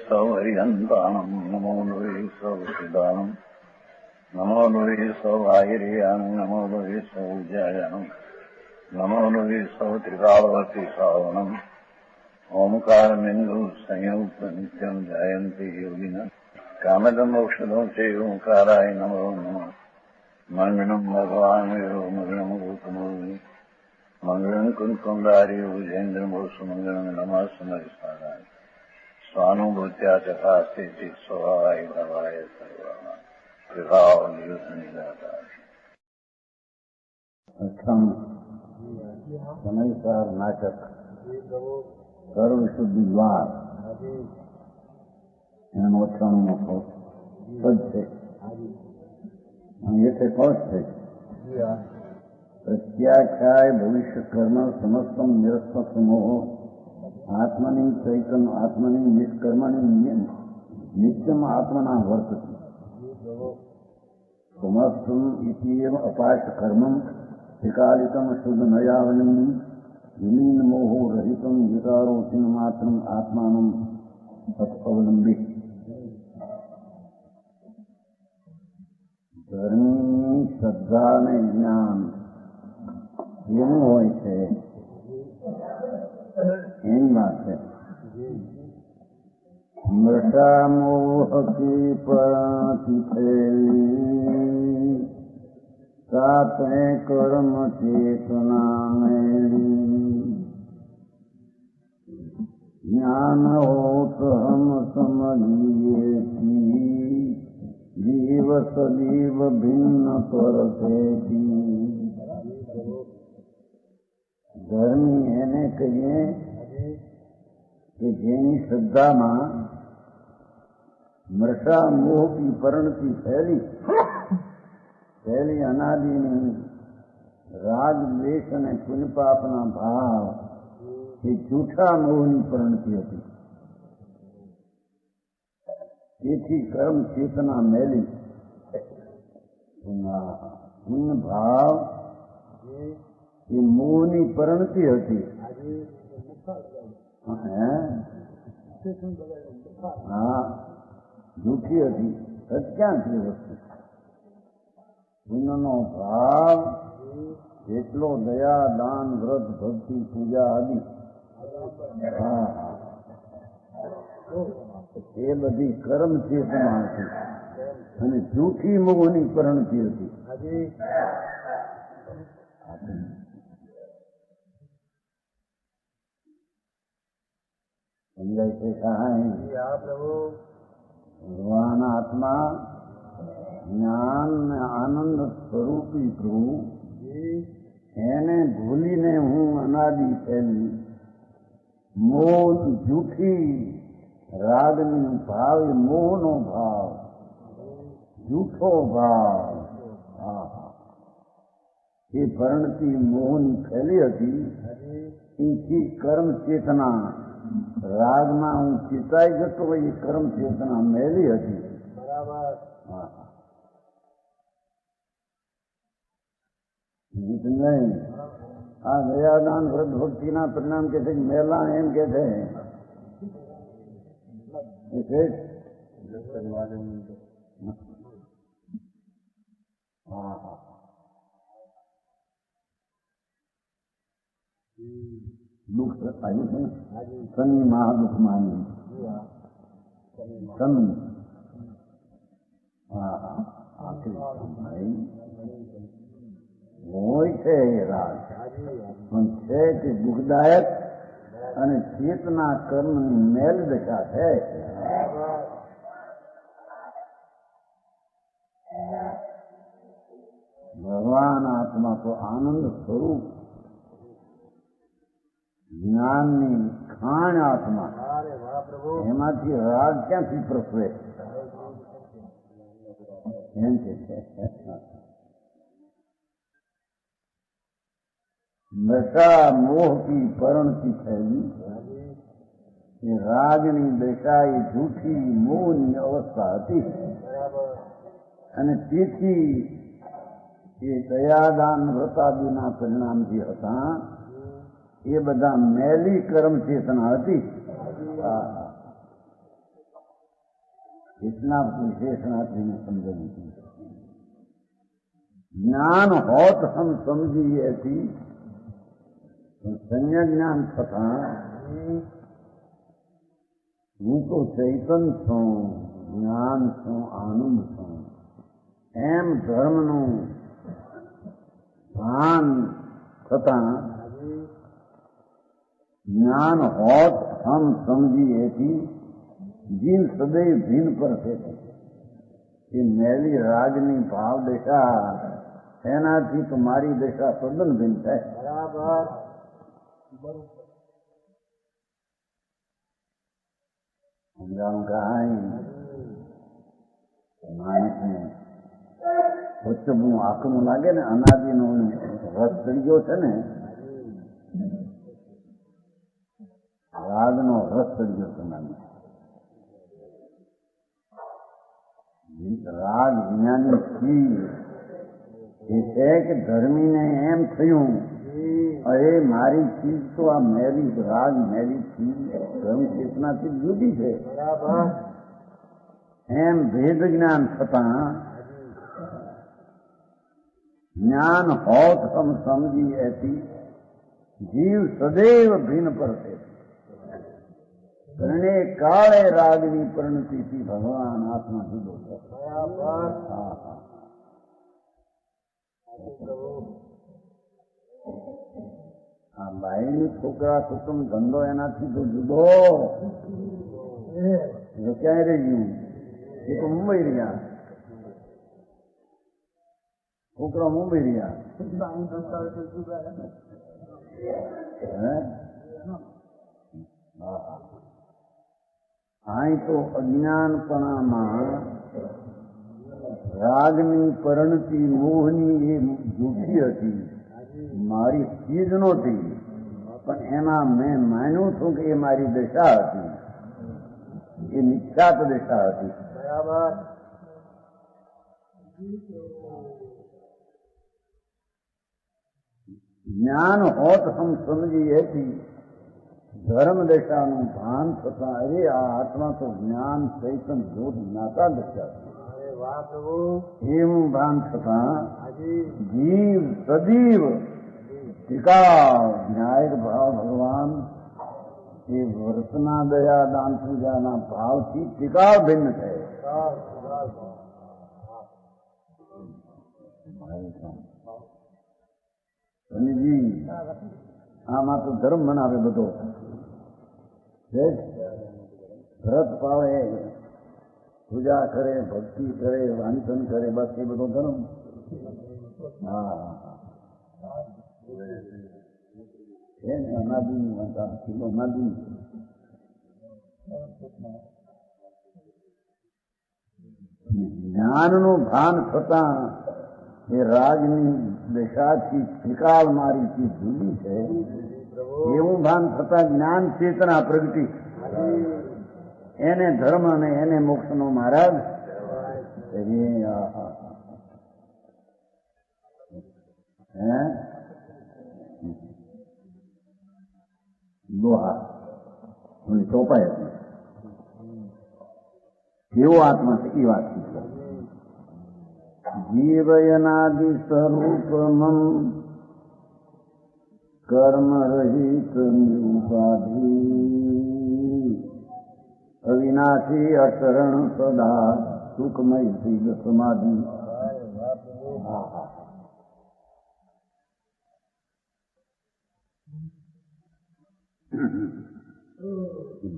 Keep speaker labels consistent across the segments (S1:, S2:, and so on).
S1: સૌ હરિહંતાણમ નમો લોહી સૌ સિદ્ધાણમ નમો લોહી સૌ આહિર્યાન નમો લોહી સૌ જયાનમ નમો લોહી સૌ ત્રિકાળવતી શ્રાવણમ ઓમકાર બિંદુ સંયુક્ત નિત્યમ જયંતી યોગિન કામદમ ઔષધો છે ઓંકારાય નમો નમઃ મંગળમ ભગવાન મંગળમ ગૌતમોની મંગળમ કુંકુંડારી ભુજેન્દ્રમોસુ મંગળમ નમઃ સમયસારાય સ્વાનુભૂત્યા ચકાસ્તે સ્વભાવાય ભવાય સર્વા વિભાવ નિદાતા સમયસાર નાટક કરુણ શુદ્ધિ દ્વાર એનો 98મો પદ છે. ये कौश है प्रत्याख्याय भविष्य कर्म समस्तम निरस्तमो आत्मनि चैतन्य आत्मनि निष्कर्मणि नित्यम आत्मना वर्तते समस्तम इत्येव अपाश कर्मम त्रिकालिकम शुद्ध नयावलंबी विलीन मोहो रहितम विकारोचिन मात्रम आत्मानम अवलंबी. ધર્મની શ્રદ્ધા અને જ્ઞાન એનું હોય છે એની વાત છે. મૃષા મોહકી પરાતિ થયેલી સાતે કર્મ ચેતના મેળી જ્ઞાન હોત હમ સમજીએ જીવ સદીવ ભિન્ન પરસેતી. ધર્મી એને કહીએ કે જેની શ્રદ્ધામાં મૃષા મોહથી પરણતી પહેલી અનાદિની રાગ દ્વેષ અને પુણ્યપાપના ભાવ એ જૂઠા મોહની પરણતી હતી. તેથી કર્મ ચેતના મેલી પુણ્ય ભાવ એ મોહની પરણતી હતી. હા, જૂઠી હતી. ક્યાંથી વસ્તુ પુણ્યનો ભાવ જેટલો દયા દાન વ્રત ભક્તિ પૂજા આદિ એ બધી કર્મ ચેતના હતી અને જૂઠી મોહની પરણતી હતી. સમજાય છે કાંઈ? ભગવાન આત્મા જ્ઞાન ને આનંદ સ્વરૂપી પ્રભુ એને ભૂલીને હું અનાદિ થયેલી મોહ જૂઠી રાગની ભાવ એ મોહનો ભાવ જૂઠો ભાવ એ પરણતી મોહની ફેલી હતી. એથી કર્મ ચેતના રાગમાં હું ચેતાઈ જતો હોય એ કર્મ ચેતના મેલી હતી. નહીં આ દયાદાન વ્રત ભક્તિના પરિણામ કે છે મેલા એમ કે છે. દુઃખ આવ્યું છે ને શનિ મહાદુઃખ માની શનિ હોય છે એ રાગ પણ છે કે દુઃખદાયક અને ચેતના કર્મની મેલ દશા છે. ભગવાન આત્મા તો આનંદ સ્વરૂપ જ્ઞાનની ખાણ આત્મા એમાંથી રાગ ક્યાંથી પ્રસરે એમ કે છે. નશા મોહથી પરણતી થયેલી એ રાગની દશા એ જૂઠી મોહની અવસ્થા હતી અને તેથી એ દયાદાન વ્રતાદિના પરિણામ જે હતા એ બધા મેલી કર્મ ચેતના હતી. इतना विशेषणार्थी ने समझ नहीं। ज्ञान होत हम समझिए थी तो संज्ञा ज्ञान थता હું તો ચૈતન છું, જ્ઞાન છું, આનંદ છું, એમ ધર્મનું ભાન થતા જ્ઞાન હોત હમ સમજીએ થી જીવ સદૈવ ભીન પર છે એ મેલી રાગની ભાવ દશા એનાથી તો મારી દશા તદ્દન ભિન્ન થાય.
S2: બરાબર.
S1: સમજાણું કાંઈ માણસને વચ્ચે આંખનું લાગે ને અનાદિનો રસ ચડી ગયો છે ને, રાગનો રસ ચડી ગયો છે નાની. રાગ જ્ઞાની ચીજ એ છે કે ધર્મીને એમ થયું અરે મારી ચીજ તો આ મેરી રાગ મેરી ચીજ ધર્મ ચેતનાથી જુદી છે. એમ ભેદ જ્ઞાન થતા જ્ઞાન હોત હમ સમજી એથી જીવ સદૈવ ભિન્ન પર છે. પરણે કાળે રાગની પરિણતિથી ભગવાન આત્મા જુદો છે. આ બાઈની છોકરા કુટુંબ ધંધો એનાથી તો જુદો. ક્યાંય રહી ગયું? એ તો મુંબઈ રહ્યા, છોકરા મુંબઈ રહ્યા. અહીં તો અજ્ઞાનપણામાં રાગની પરિણતિ મોહની એ જુઠી હતી, મારી ચીજ નહોતી, પણ એમાં મેં માન્યું છું કે એ મારી દશા હતી, એ નિખ્યાત દશા હતી.
S2: બરાબર.
S1: જ્ઞાન હોત હમ સમજી હતી ધર્મ દશાનું ભાન થતા અરે આ આત્મા તો જ્ઞાન ચૈતન જોત જ્ઞાતા દશા છે એવું ભાન થતા જીવ સદીવ ટીકાવ ન્યાય ભાવ ભગવાન એ વર્તના દયા દાન પૂજાના ભાવથી ટીકાવ ભિન્ન થયે. સ્વામીજી આમાં તો ધર્મ બનાવે બધો, વ્રત પાળે, પૂજા કરે, ભક્તિ કરે, વાંચન કરે, બસ એ બધો ધર્મ. છે ને અનાદિની વાંચા કિલો અનાદિ. જ્ઞાનનું ભાન થતા એ રાજની દશાથી ત્રિકાળ મારી ચીજ જુદી છે એવું ભાન થતા જ્ઞાન ચેતના પ્રગતિ એને ધર્મ અને એને મોક્ષનો મહારાજ લોહા ચોપાય કેવો આત્મા છે એ વાત જીવયનાદિ સ્વરૂપમં કર્મ રહિત નિરુપાધિ અવિનાશી અચરણ સદા સુખમય શીલ સમાધિ.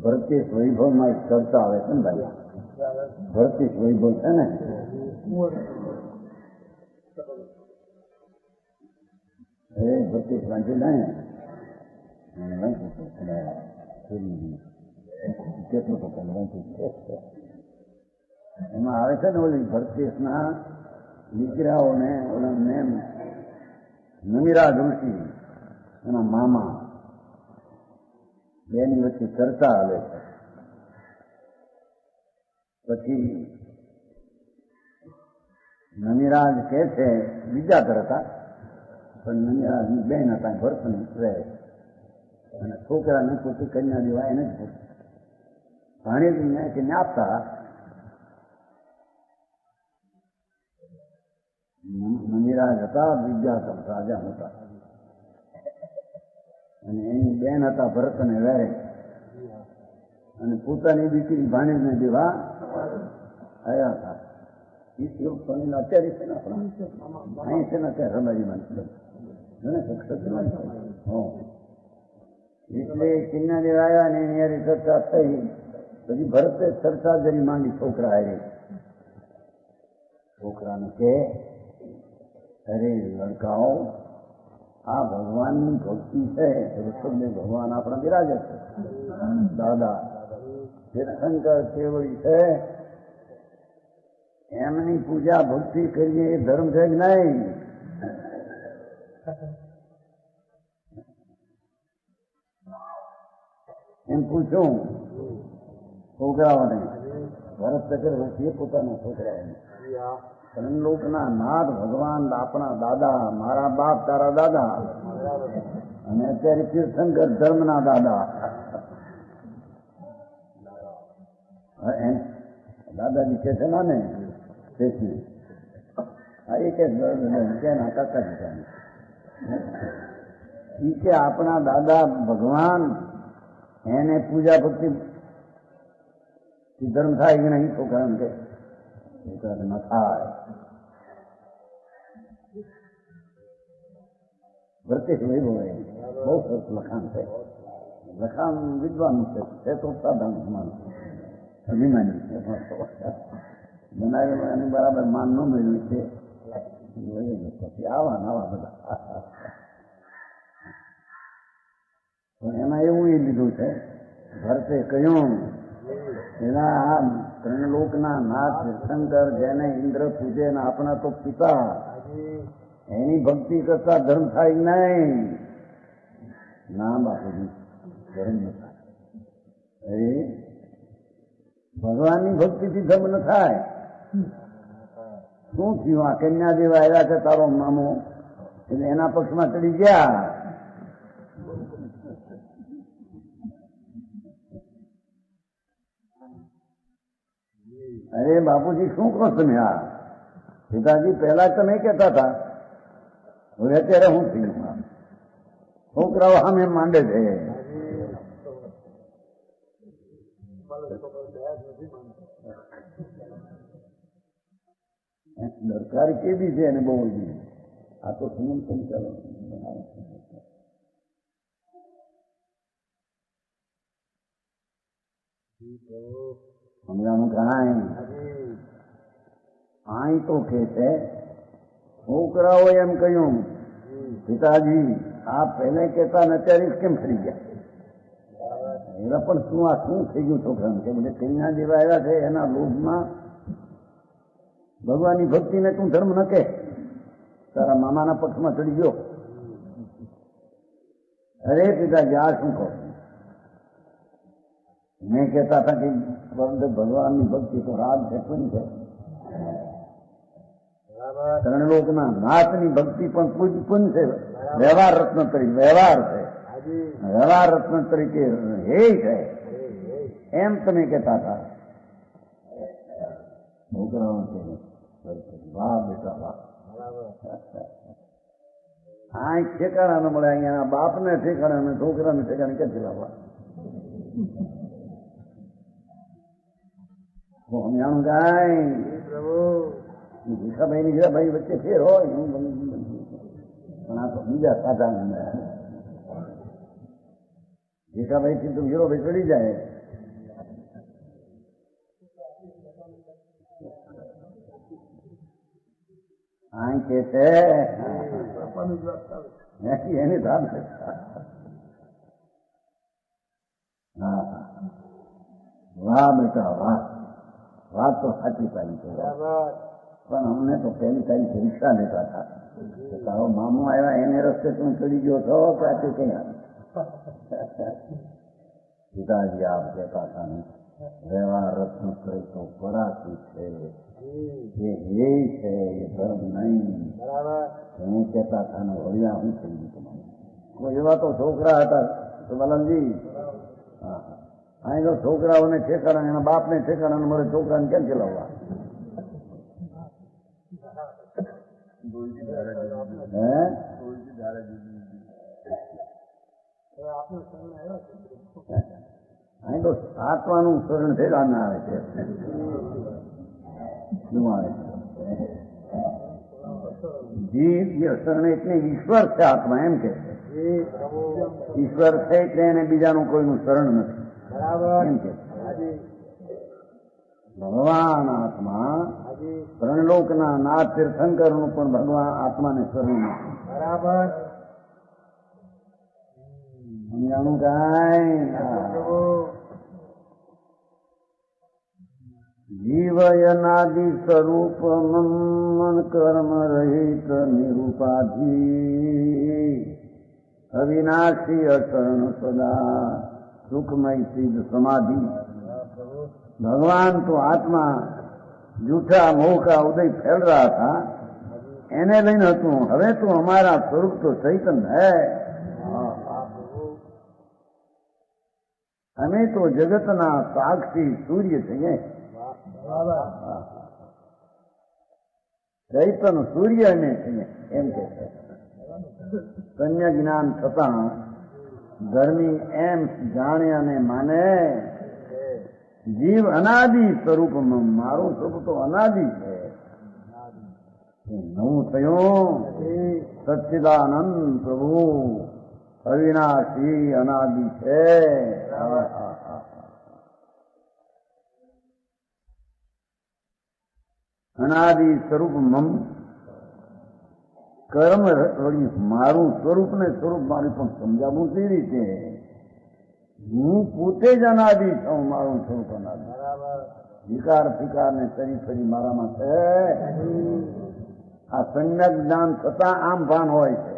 S1: ભરતેશ વૈભવમાં એક ચર્ચા આવે છે ને ભાઈ, ભરતેશ વૈભવ છે ને ભરતેશ વાંચી ને કેટલું તો એમાં આવે છે ને ઓલી ભરતેશના દીકરાઓને ઓલાને નમિરાજ ઋષિ એના મામા બેની વચ્ચે ચર્ચા આવે છે. પછી નમિરાજ કે છે બીજા ઘર હતા પણ નમિરાજની બેન હતા ભરતની રહે અને છોકરાને પોતી કન્યા દેવા એને જ ભાણેજને કે આપતા મંદિરાજ હતા, વિદ્યાધર રાજા હતા, અને એની બેન હતા ભરત અને વેરે, અને પોતાની દીકરી ભાણેજને દેવા આવ્યા હતા. અત્યારે છે ને આપણા અહીં છે ને અત્યારે રબારીમાં એટલે કિન્ના દેવા આવ્યા ને એની ચર્ચા થઈ. પછી ભરતે ચર્ચા જરી માંડી છોકરા આવી. છોકરાને કે અરે લડકાઓ, આ ભગવાનની ભક્તિ છે. ઋષભને ભગવાન આપણા બિરાજે છે, દાદા તીર્થંકર કેવડી છે, એમની પૂજા ભક્તિ કરીએ એ ધર્મ છે કે નહીં? એમ પૂછું છોકરાઓને. ભરત ચક્રવર્તીએ પોતાના છોકરાઓને ત્રણલોકના નાથ ભગવાન આપણા દાદા, મારા બાપ તારા દાદા, અને અત્યારે તીર્થંકર ધર્મના દાદા. દાદાજી કે છે ને એક કાકાજી કે આપણા દાદા ભગવાન એને પૂજા ભક્તિ ધર્મ થાય કે નહીં? છોકરા એમ કે ન થાય. ભરતેશ વૈભવ બહુ સરસ લખાણ છે. લખાણ વિદ્વાન છે તો સાધારણ અભિમાની છે. બનાવેલું એનું બરાબર માન ન મળ્યું છે. પછી આવા નવા બધા એમાં એવું એ લીધું છે. ભરતે કહ્યું એના આ ત્રણલોકના નાથ તીર્થંકર જેને ઇન્દ્ર પૂજે ને આપણા તો પિતા, એની ભક્તિ કરતા ધર્મ થાય નહીં? ના બાપુજી, ધર્મ ન થાય. ભગવાનની ભક્તિથી ધર્મ ન થાય. શું થયું? આ કન્યા દેવા આવ્યા છે તારો મામો, એટલે એના પક્ષમાં ચડી ગયા. અરે બાપુજી શું કહો તમે? આ પિતાજી પહેલા તમે કહેતા હતા, હવે અત્યારે હું થયું? છોકરાઓ સામે માંડે છે. દરકાર કેવી છે એને બહુ બધી. આ તો સમજ સંચાલન સમજાનું કાંઈ આઈ તો કે છે. છોકરાઓ એમ કહ્યું પિતાજી આ પહેલે કહેતા ને અત્યારે કેમ ફરી ગયા? એના પણ શું આ શું થઈ ગયું છોકરાને? કે બધે કન્યા જેવા આવ્યા છે એના લોભમાં ભગવાનની ભક્તિને તું ધર્મ ન કે, તારા મામાના પક્ષમાં ચડી ગયો. અરે પિતાજી આ શું કહો? મેં કહેતા હતા કે ભગવાનની ભક્તિ તો રાજ છે, પૂરી છે. ત્રણલોકના નાથની ભક્તિ પણ પૂન છે, વ્યવહાર રત્ન તરીકે વ્યવહાર છે, વ્યવહાર રત્ન તરીકે હે છે, એમ તમે કહેતા હતા. છોકરાઓ વાહ બેટા વાહ. આ ઠેકાણા ન મળે, અહીંયા બાપને ઠેકાણા, છોકરાને ઠેકાણે ક્યાંથી લાવવા? સમજાણું કાંઈ? ભીખાભાઈ ની હીરાભાઈ વચ્ચે ફેર હોય પણ આ તો બીજા સાધારણ. ભીખાભાઈ થી તો હીરોભાઈ ચડી જાય. આ કે છે એની ધામ છે. હા વાહ બેટા વાહ, વાત તો સાચી પાડી છે. પણ અમને તો પહેલી તારી પરીક્ષા લેતા હતા. તારો મામો આવ્યા એને રસ્તે તું ચડી ગયો છો ત્યાંથી કઈ? પિતાજી આપ કહેતા હતા ને વ્યવહાર રત્ન કરી તો પરાકી છે, એ છે એ ધર્મ નહીં. એને કહેતા હતા ને વળ્યા હું થઈ ગયું. કોઈ એવા તો છોકરા હતા તો બલનજી, અહીં તો છોકરાઓને ઠેકાણા, એના બાપને ઠેકાણા મળે, છોકરાને કેમ ચલાવવા? અહીં તો આત્માનું શરણ ભેગા ના આવે છે. શું આવે જીવ શરણ એટલે ઈશ્વર છે આત્મા, એમ કે ઈશ્વર છે એટલે એને બીજાનું કોઈનું શરણ નથી, એમ કે ભગવાન આત્મા ત્રણલોકના નાથ તીર્થંકર નું પણ ભગવાન આત્માને શરણ નથી. બરાબર સમજાણું કાંઈ? જીવ અનાદિ સ્વરૂપ મન કર્મ રહિત નિરૂપાધી અવિનાશી અચરણ સદા સુખમય સિદ્ધ સમાધિ. भगवान तो आत्मा जूठा मोह का उदय फैल रहा था, एने लઈને હતું. હવે તો हमारा स्वरूप तो चैतन्य है. हमें तो जगतना साक्षी सूर्य છીએ. ચૈતન્ય સૂર્ય અમે છીએ, એમ કે કન્યા જ્ઞાન થતા ધર્મી એમ જાણે અને માને જીવ અનાદિ સ્વરૂપમાં મારું સ્વરૂપ તો અનાદિ છે. નવું થયું સચ્ચિદાનંદ પ્રભુ અવિનાશી અનાદિ છે. અનાદિ સ્વરૂપ મમ કર્મ વળી મારું સ્વરૂપ ને સ્વરૂપ મારી પણ સમજાવવું કેવી રીતે? હું પોતે જ અનાદિ છું, મારું સ્વરૂપ અનાદિ. વિકાર ફિકાર ને ફરી ફરી મારામાં છે. આ સમ્યક જ્ઞાન થતા આમ ભાન હોય છે.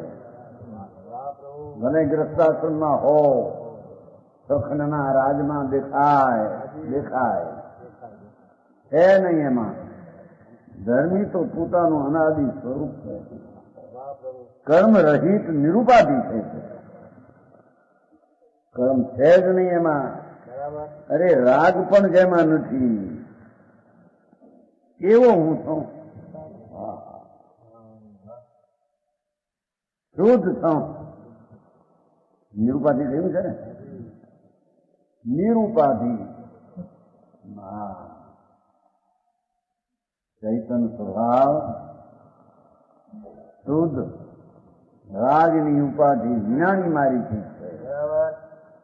S1: ભલે ગ્રસ્તાશ્રમમાં હો, સખનના રાજમાં દેખાય છે નહીં. એમાં ધર્મી તો પોતાનું અનાદિ સ્વરૂપ છે. કર્મ રહિત નિરૂપાધિ છે. કર્મ છે જ નહીં એમાં. અરે રાગ પણ જેમાં નથી, એવો હું છું. શુદ્ધ છું. નિરૂપાધિ એવું છે ને, નિરૂપાધિ ચૈતન્ય સ્વભાવ શુદ્ધ. રાગની ઉપાધિ વિનાની મારી છે.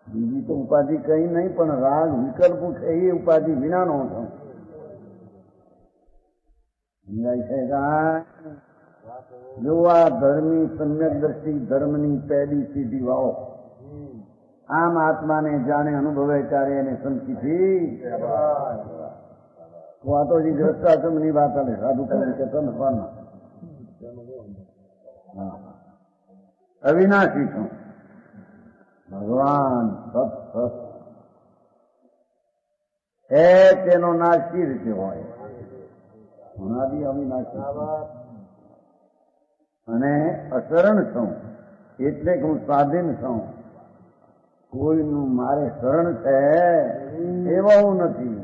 S1: બીજી તો ઉપાધિ કઈ નહીં, પણ રાગ વિકલ્પ છે એ ઉપાધિ વિનાનો છું. સમજાય છે? જો આ ધર્મી સમ્યક દ્રષ્ટિ ધર્મની પહેલી સીધી વાવો આમ આત્માને જાણે અનુભવે ત્યારે એને સમજીથી તો આ તો હજી ગ્રસ્તાશ્રમની વાત આવે. સાધુ કહે કે તનફાના અવિનાશી છું. ભગવાન સત છે, તેનો નાશ કઈ રીતે હોય? અનાદિ અવિનાશી અને અશરણ છું, એટલે કે હું સ્વાધીન છું. કોઈનું મારે શરણ છે એવા હું નથી.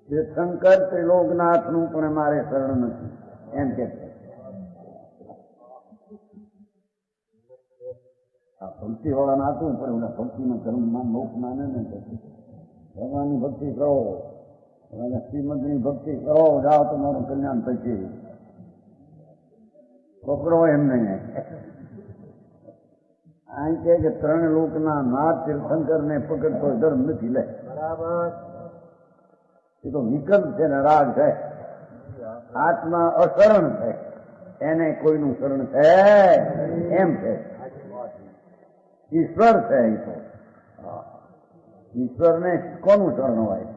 S1: જે શંકર ત્રિલોકનાથનું પણ મારે શરણ નથી, એમ કે આ ભક્તિ વાળા નાતું પણ ઓલા ભક્તિના કર્મમાં મોક્ષ માને ને ભગવાનની ભક્તિ કરો, શ્રીમદની ભક્તિ કરો, જાઓ તમારું કલ્યાણ થશે. પકડો એમને. અહીં કે ત્રણ લોકના નાથ તીર્થંકર ને પકડતો ધર્મ નથી. લે બરાબર, એ તો વિકલ્પ છે ને રાગ છે. આત્મા અશરણ છે, એને કોઈનું શરણ છે એમ છે. ઈશ્વર છે. એ તો ઈશ્વરને કોનું શરણ હોય?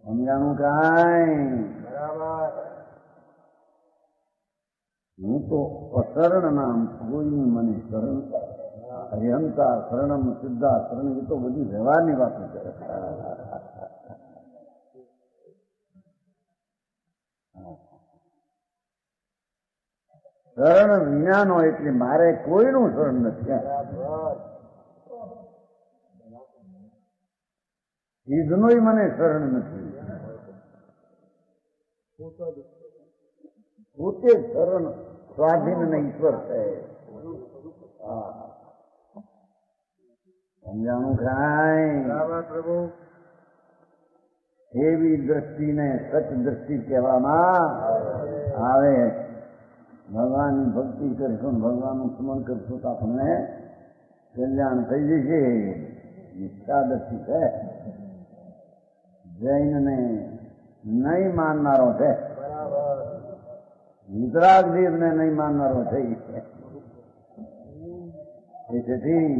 S1: સમજાણું કાંઈ? બરાબર. હું તો અશરણ નામ કોઈની મને શરણ હરિહંતા શરણમ સિદ્ધા શરણ, એ તો બધી વ્યવહારની વાતો છે. શરણ વિનાનો એટલે મારે કોઈનું શરણ નથી. સિદ્ધનોય મને શરણ નથી. પોતે શરણ સ્વાધીન ને ઈશ્વર છે. સમજાણું કાંઈ?
S2: પ્રભુ
S1: એવી દ્રષ્ટિને સચ દ્રષ્ટિ કહેવામાં આવે. ભગવાનની ભક્તિ કરીશું, ભગવાનનું સ્મરણ કરીશું તો આપણને કલ્યાણ થઈ જશે. નિષ્ઠાદર્શી છે, જૈનને નહીં માનનારો છે, વિતરાગદેવને નહીં માનનારો છે. તેથી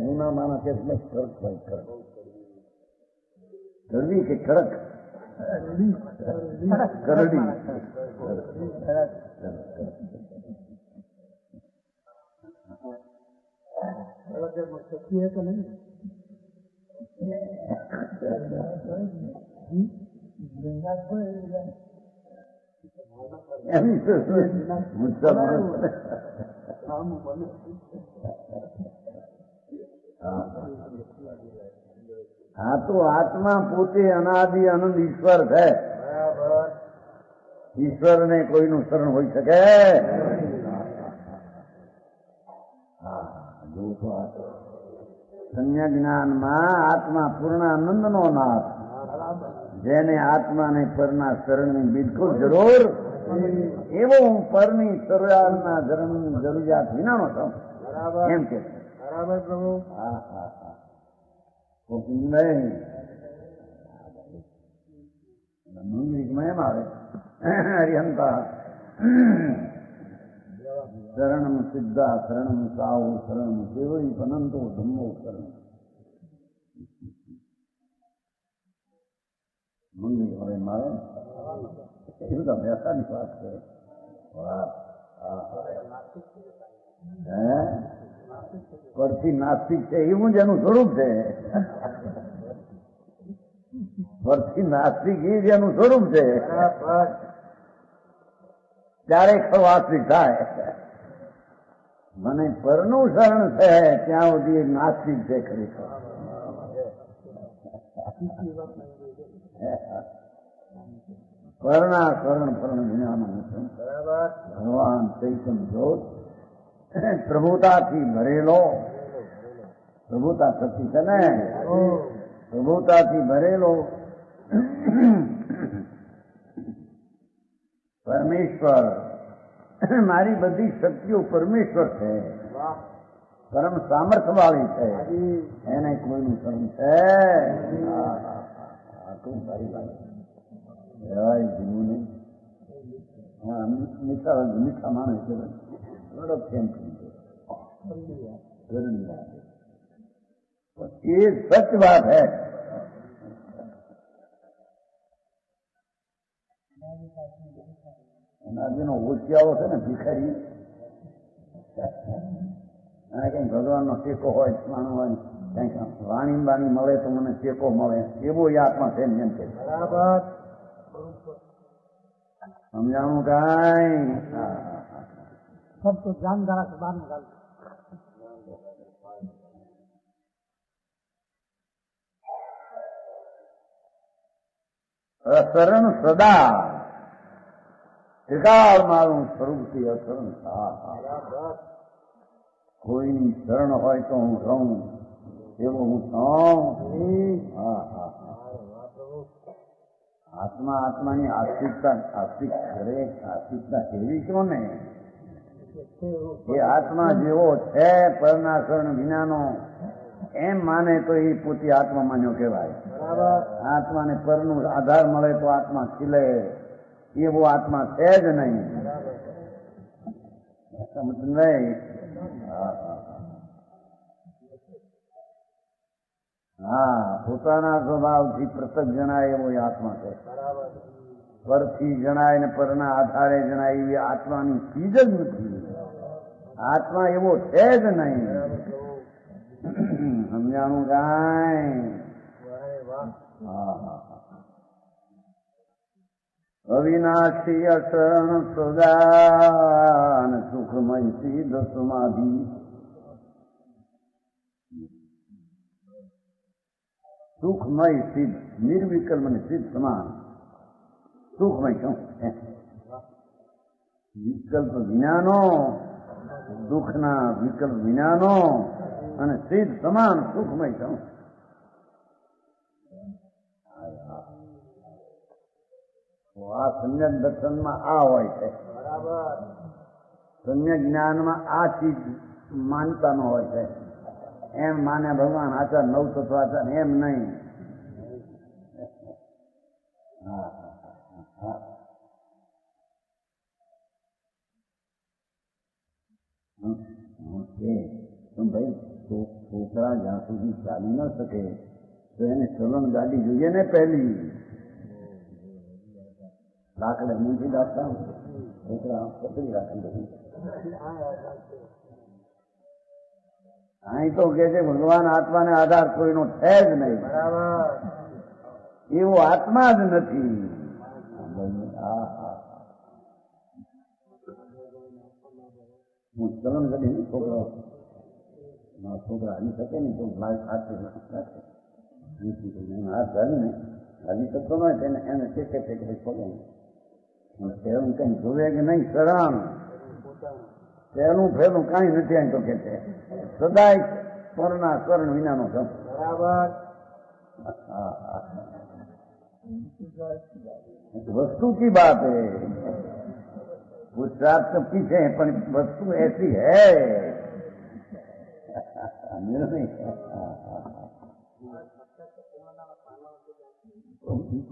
S1: જૂના માણસ એટલે કડક હોય, કડક કરવી કે કડક કરડી
S2: શક્ય તો નહીં.
S1: હા, તો આત્મા પોતે અનાદિ આનંદ ઈશ્વર છે. ઈશ્વરને કોઈનું શરણ હોઈ શકે? સંજ્ઞા જ્ઞાનમાં આત્મા પૂર્ણાનંદનો નાથ, જેને આત્માને પરના શરણની બિલકુલ જરૂર, એવો હું પરની શરણના ધર્મની જરૂરિયાત વિનાનો છું એમ કે.
S2: બરાબર પ્રભુ.
S1: હા હા હા, નહીં મંગળીમાં એમ આવે હરિહંતા શરણમ સિદ્ધા શરણમ સાહુ શરણમ સેવઈ પનંતો ધમ્મો શરણ. મંગળી હવે મારે એવું તો વ્યવસાયની વાત છે. પરથી નાસ્તિક છે એવું જ એનું સ્વરૂપ છે. પરથી નાસ્તિક એ જ એનું સ્વરૂપ છે. ત્યારે વાસ્તવિક થાય. મને પરનું શરણ છે ત્યાં સુધી નાસ્તિક છે ખરેખર. પરણા શરણ પરણ વિનાનું ભગવાન ચૈતન્ય જ્યોત પ્રભુતાથી ભરેલો, પ્રભુતા શક્તિ છે ને, પ્રભુતાથી ભરેલો પરમેશ્વર. મારી બધી શક્તિઓ પરમેશ્વર છે, પરમ સામર્થ્ય વાળી છે, એને કોઈનું શરણ છે. આટલું સારી વાત જીવું નહીં. હા, મીઠા માણસ એ સચ વાત है. જેનો હોશિયારો છે ને ભિખારી, અને કઈ ભગવાનનો ટેકો હોય, માનો હોય, કઈક વાણી બાણી મળે તો મને ટેકો મળે, એવો એ આત્મા છે એમ કે.
S2: બરાબર.
S1: સમજાણું કાંઈ?
S2: सब तो जान दारा से बाहर निकाल.
S1: શરણ સદા ત્રિકાળ મારું સ્વરૂપથી અશરણ. કોઈની શરણ હોય તો હું રહું, એવો હું છું. આત્મા આત્માની આસ્તિકતા, આસ્તિકતા કેવી છો ને, એ આત્મા જેવો છે પરના શરણ વિનાનો એમ માને તો એ પોતે આત્મા માન્યો કહેવાય. આત્માને પરનું આધાર મળે તો આત્મા ખીલે, એવો આત્મા છે જ નહીં. સમજ નહીં? હા, પોતાના સ્વભાવથી પૃથક જણાય એવો આત્મા છે. પરથી જણાય ને પરના આધારે જણાય એવી આત્માની ચીજ જ નથી. આત્મા એવો છે જ નહીં. સમજાણું કાંઈ? અવિનાશી અશરણ સદા સુખમય સિદ્ધ સમાધિ સુખમય સિદ્ધ નિર્વિકલ્પ અને સિદ્ધ સમાન સુખમય શું વિકલ્પ વિનાનો દુઃખના વિકલ્પ વિનાનો અને સિદ્ધ સમાન સુખમય શું આ સમ્યક દર્શનમાં આ હોય છે સમ્યક જ્ઞાનમાં આ ચીજ માનતાનો હોય છે એમ માને ભગવાન આચાર નવ તત્વાચાર એમ નહીં ભાઈ છોકરા જ્યાં સુધી ચાલી ન શકે તો એને ચલણ ગાડી જોઈએ ને પહેલી લાકડે મૂકી રાખતા છોકરા પકડી રાખી અહીં તો કે છે ભગવાન આત્માને આધાર કોઈનો છે જ નહીં એવો આત્મા જ નથી હું ચલણ કરી છોકરો છોકરા હાલી શકે ને તો હાથ હાલીને હાલી શકતો ન હોય એને ટેકે પગે પહેલું કઈ જોવે કે નહીં શરણ પહેલું ફેલું કાંઈ નથી અહીં તો કે છે સદાય સ્વરના સ્વર્ણ વિનાનો ધમ वस्तु की बात है पुरुषार्थ तो पीछे है पर वस्तु ऐसी है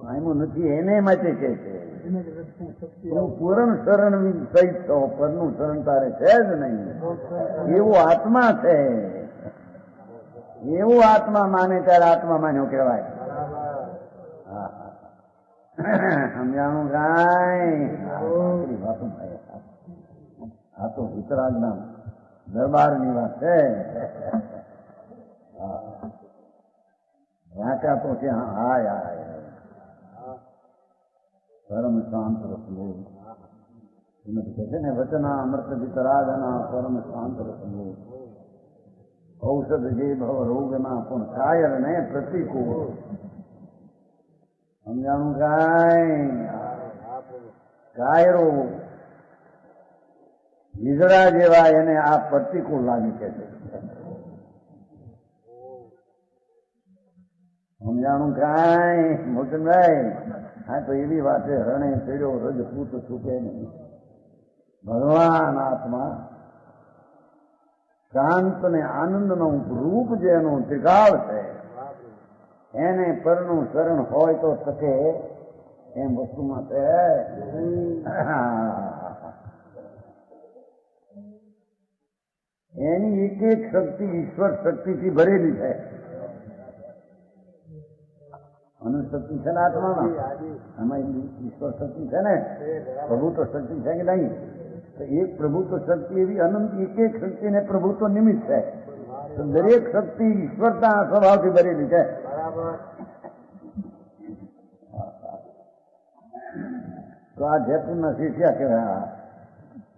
S1: આયમો નથી એને માટે કે છે તું પૂરણ શરણ સહિત છો પરનું શરણ તારે છે જ નહીં એવો આત્મા છે એવો આત્મા માને ત્યારે આત્મા માન્યો કહેવાય સમજાણું કાંઈ વાતો આ તો ઉત્તરાજના દરબારની વાત છે વાંચા તો છે હાય હાય પરમ શાંત રસલો એમાંથી કહે છે ને વચના અમૃત વિતરાગના પરમ શાંત રસલો ઔષધ જે ભવ રોગના પણ કાયર ને પ્રતિકૂળ સમજાણું કાંઈ કાયરો વીજળા જેવા એને આ પ્રતિકૂળ લાગી કે છે સમજાણું કાંઈ મોચનભાઈ હા તો એવી વાત છે રણે ચડ્યો રજપૂત છૂટે નહીં ભગવાન આત્મા શાંત ને આનંદનું રૂપ જેનું ત્રિકાળ છે એને પરનું શરણ હોય તો શકે એમ વસ્તુમાં છે એની એક એક શક્તિ ઈશ્વર શક્તિથી ભરેલી છે અનુશક્તિ છે ને આત્મામાં આમાં ઈશ્વર શક્તિ છે ને પ્રભુત્વ શક્તિ છે કે નહીં તો એક પ્રભુત્વ શક્તિ એવી અનંત એક એક શક્તિને પ્રભુત્વ નિમિત્ત છે તો દરેક શક્તિ ઈશ્વરતા સ્વભાવથી ભરેલી છે તો આ જયપુરના શિષ્યા કહેવાય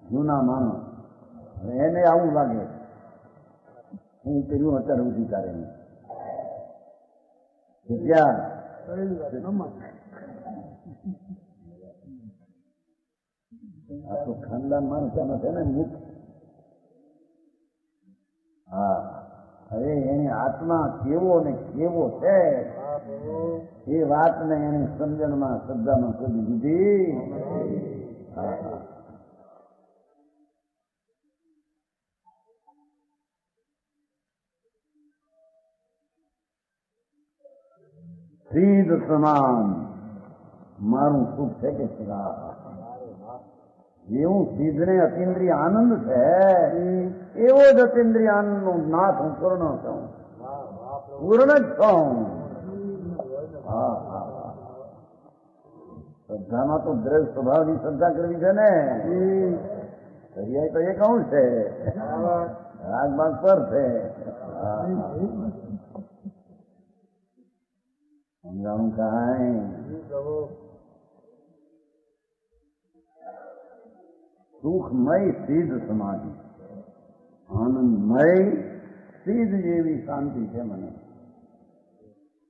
S1: જૂના માણસ એને આવું લાગે હું કર્યું અત્યારે ઉધી તારે શિષ્યા આ તો ખાનદાન માણસામાં છે ને મુખ હા હવે એની આત્મા કેવો ને કેવો છે એ વાતને એની સમજણમાં શ્રદ્ધામાં કરી દીધી સિદ્ધ સમાન મારું સુખ છે કે જેવું સિદ્ધને અતિન્દ્રિય આનંદ છે એવો જ અતિન્દ્રિય આનંદ નું નાથ હું પૂર્ણ છું પૂર્ણ જ છું શ્રદ્ધામાં તો દ્રવ્ય સ્વભાવની શ્રદ્ધા કરવી છે ને દરિયાઈ તો એ કહું છે રાજબાગ પર છે સમજાણું કાંઈ સુખમય સિદ્ધ સમાધિ આનંદમય સીધ જેવી શાંતિ છે મને.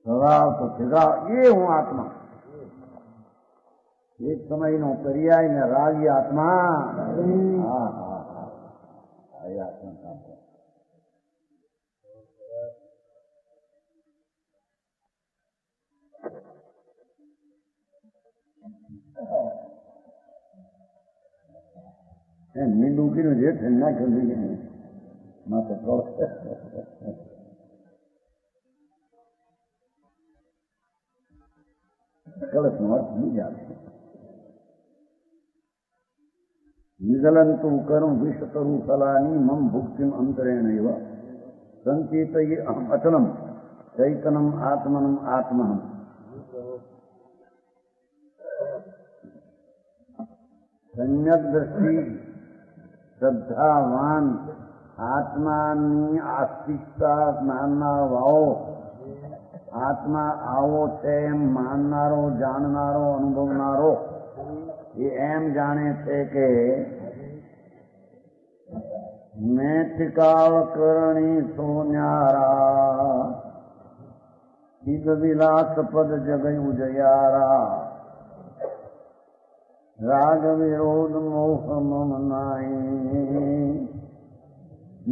S1: સ્વભાવ તો સ્વભાવ એ હું આત્મા. એક સમયનો પર્યાય ને રાગી આત્મા. હા હા હા એ આત્મા સાંભળો. મીંડું કીધું જે ઠંડા કરી માથે કળશ નો અર્થ બીજા વિગલંતુ કરું વિષ કરું સલાની મમ ભુક્તિમ અંતરેણ એવ સંચિતયે અહમ અચલમ ચૈતનમ આત્મનમ આત્મહમ. સમ્યક દ્રષ્ટિ શ્રદ્ધાવાન આત્માની આસ્તિકતા માનનારાઓ, આત્મા આવો છે એમ માનનારો, જાણનારો, અનુભવનારો એ એમ જાણે છે કે મેં ટિકાળ કરણી સોન્યારા ઈદ વિલાસ પદ જગય ઉજયારા રાગ વિરોધ મોહ મમ નાઈ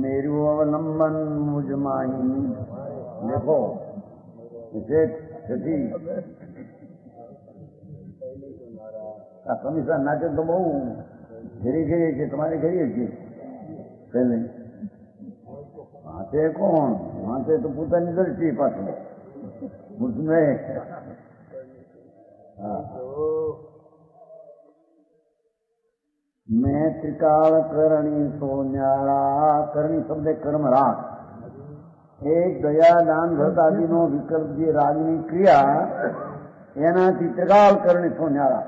S1: મેરું અવલંબન મુझ માઈ. દેખો આ કમિશન નાટક તો બહુ ઘેરી ઘેરી છે. તમારે ઘેરીએ છીએ પહેલે વાંચે કોણ? વાંચે તો પોતાની દ્રષ્ટિ પાછું મુજમે. મેં ત્રિકાળ કરણી સોન્યાળા. કરણી શબ્દ કર્મ રાગ. એક દયા દાન ભક્તાદિનો વિકલ્પ જે રાગની ક્રિયા એનાથી ત્રિકાળ કરણી સોન્યાળા.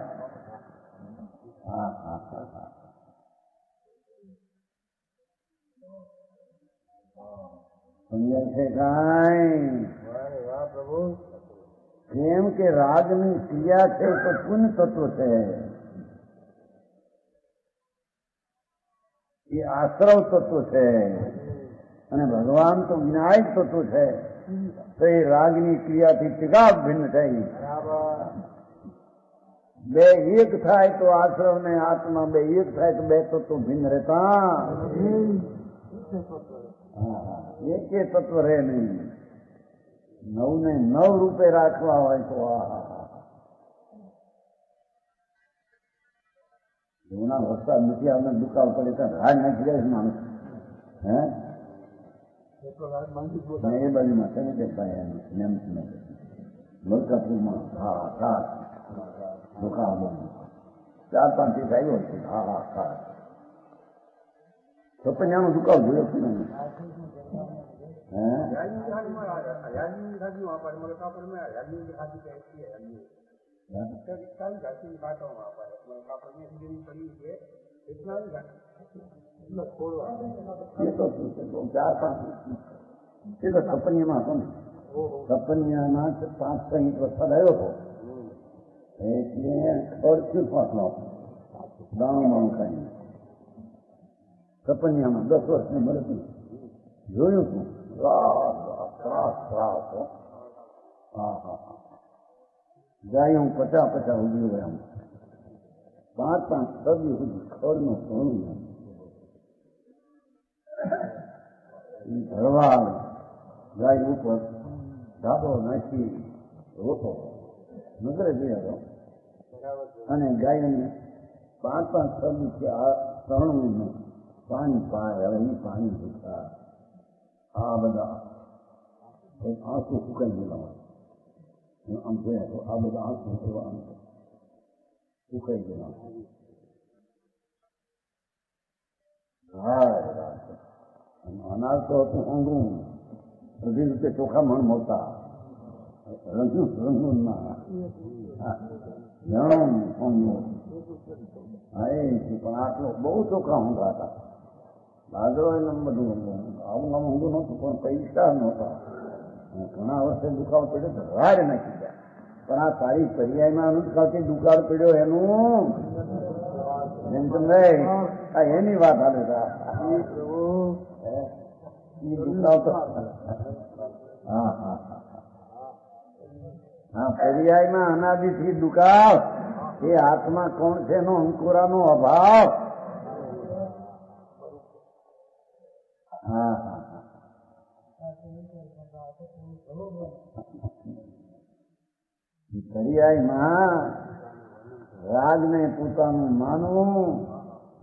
S1: સમજાય છે કાંઈ? કેમ કે રાગની ક્રિયા છે તો પુણ્ય તત્વ છે, એ આશ્રવ તત્વ છે, અને ભગવાન તો વિનાયક તત્વ છે. તો એ રાગની ક્રિયાથી ત્રિકાળ ભિન્ન થઈ. બે એક થાય તો આશ્રવ ને આત્મા બે એક થાય તો બે તત્વો ભિન્ન રહેતા. એક તત્વ રહે નહીં. નવ ને નવ રૂપે રાખવા હોય તો જૂના વરસાદ નથી આવને દુકાળ પડે તો રાડ નાખી જાય માણસ. હે એ બાજુમાં છે ને કે મલકાપુરમાં દુકાળ 4-5 દિવસ આવ્યો છે. છપૈયાનો દુકાળ જોયો છે ને. છપનિયામાં હતો ને, છપનિયામાં 5-6 ઇંચ વરસાદ આવ્યો હતો એટલે ખર્ચું ફાંસલો દાણું માણું ખાઈને. છપનિયામાં 10 વર્ષની મળતી જોયું છું. જાય હું 50 ઉભી હોય આમ 5-5 સદી સુધી ખડનું સોનું ભરવા ગાય ઉપર ધાબો નાખી રોતો નગરે ગયા હતો. અને ગાયને 5-5 સદી આ તરણું પાણી પાય. હવે એ પાણી ભૂખા આ બધા આંસુ સુકાઈ ગયેલા આમ જોયા તો આ બધા આંસુ એવા આમ સુકાઈ ગયેલા. અનાજ તો હતું ઊંઘું 20 રૂપિયા ચોખા મણ મળતા. રંગું ના જણું ઊંઘું પણ આટલો બહુ ચોખા ઊંઘા હતા. બાજરો એને બધું આવું આમ ઊંઘું નહોતું પણ પૈસા નહોતા. ઘણા વર્ષે દુકાળ પડ્યો તો રાડ નાખી ગયા. પણ આ તારી પર્યાયમાં અનુષ્કાળથી દુકાળ પડ્યો એનું એમ સમજાય. એની વાત હાલે એ હા હા હા, પર્યાયમાં અનાદિથી દુકાળ, એ આત્મા કોણ છે એનો અંકુરાનો અભાવ. હા હા પર્યાયમાં રાગને પોતાનું માનવું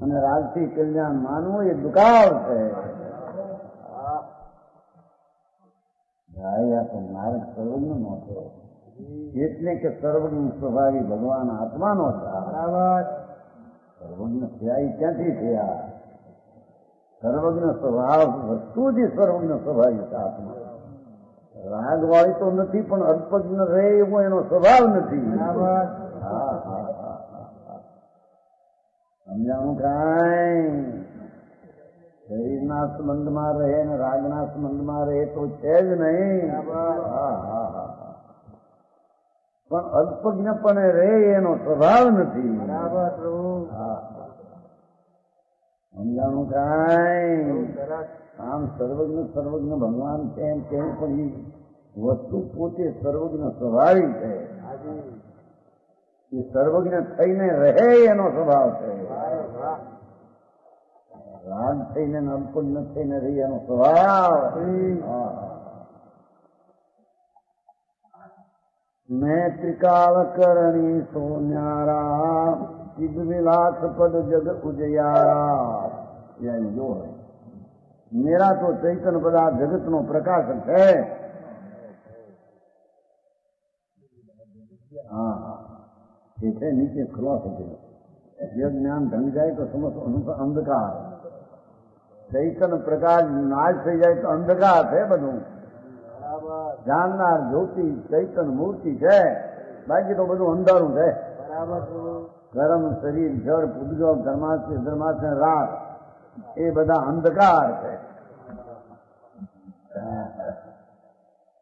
S1: અને રાજથી કલ્યાણ માનવું એ દુકાળ છે. માર્ગ સર્વજ્ઞ નો છે, એટલે કે સર્વજ્ઞ સ્વભાવી ભગવાન આત્માનો છે. સર્વજ્ઞ થયા ક્યાંથી થયા? સર્વજ્ઞ સ્વભાવ વસ્તુ જ સર્વજ્ઞ સ્વભાવિક આત્મા. રાગ વાળી તો નથી, પણ અલ્પજ્ઞ રહે એવો એનો સ્વભાવ નથી. સમજાણું કાંઈ? શરીરના સંબંધમાં રહે ને રાગના સંબંધમાં રહે તો છે જ નહીં. પણ અલ્પજ્ઞપણે રહે એનો સ્વભાવ નથી. સમજાણું કાંઈ? આમ સર્વજ્ઞ ભગવાન છે એમ કેવું, પણ એ વસ્તુ પોતે સર્વજ્ઞ સ્વભાવી છે. એ સર્વજ્ઞ થઈને રહે એનો સ્વભાવ છે. રાગ થઈને અલ્પજ્ઞ થઈને રહી એનો સ્વભાવ. મેં ત્રિકાળ કરણી સોન્યારા ચિદ વિલાસ પદ જગ ઉજયારા. જો મેરા તો ચૈતન બધા જગતનો પ્રકાશ છે. હા એ છે નીચે ખુલાસો થયો. જે જ્ઞાન ઢંગ જાય તો સમજો અંધકાર. ચૈતન પ્રકાશ નાશ થઈ જાય તો અંધકાર છે બધું. જાણનાર જ્યોતિ ચૈતન મૂર્તિ છે, બાકી તો બધું અંધારું છે. ગરમ શરીર, જળ, પૂદગલ, ધર્માસ્ય રાત, એ બધા અંધકાર છે.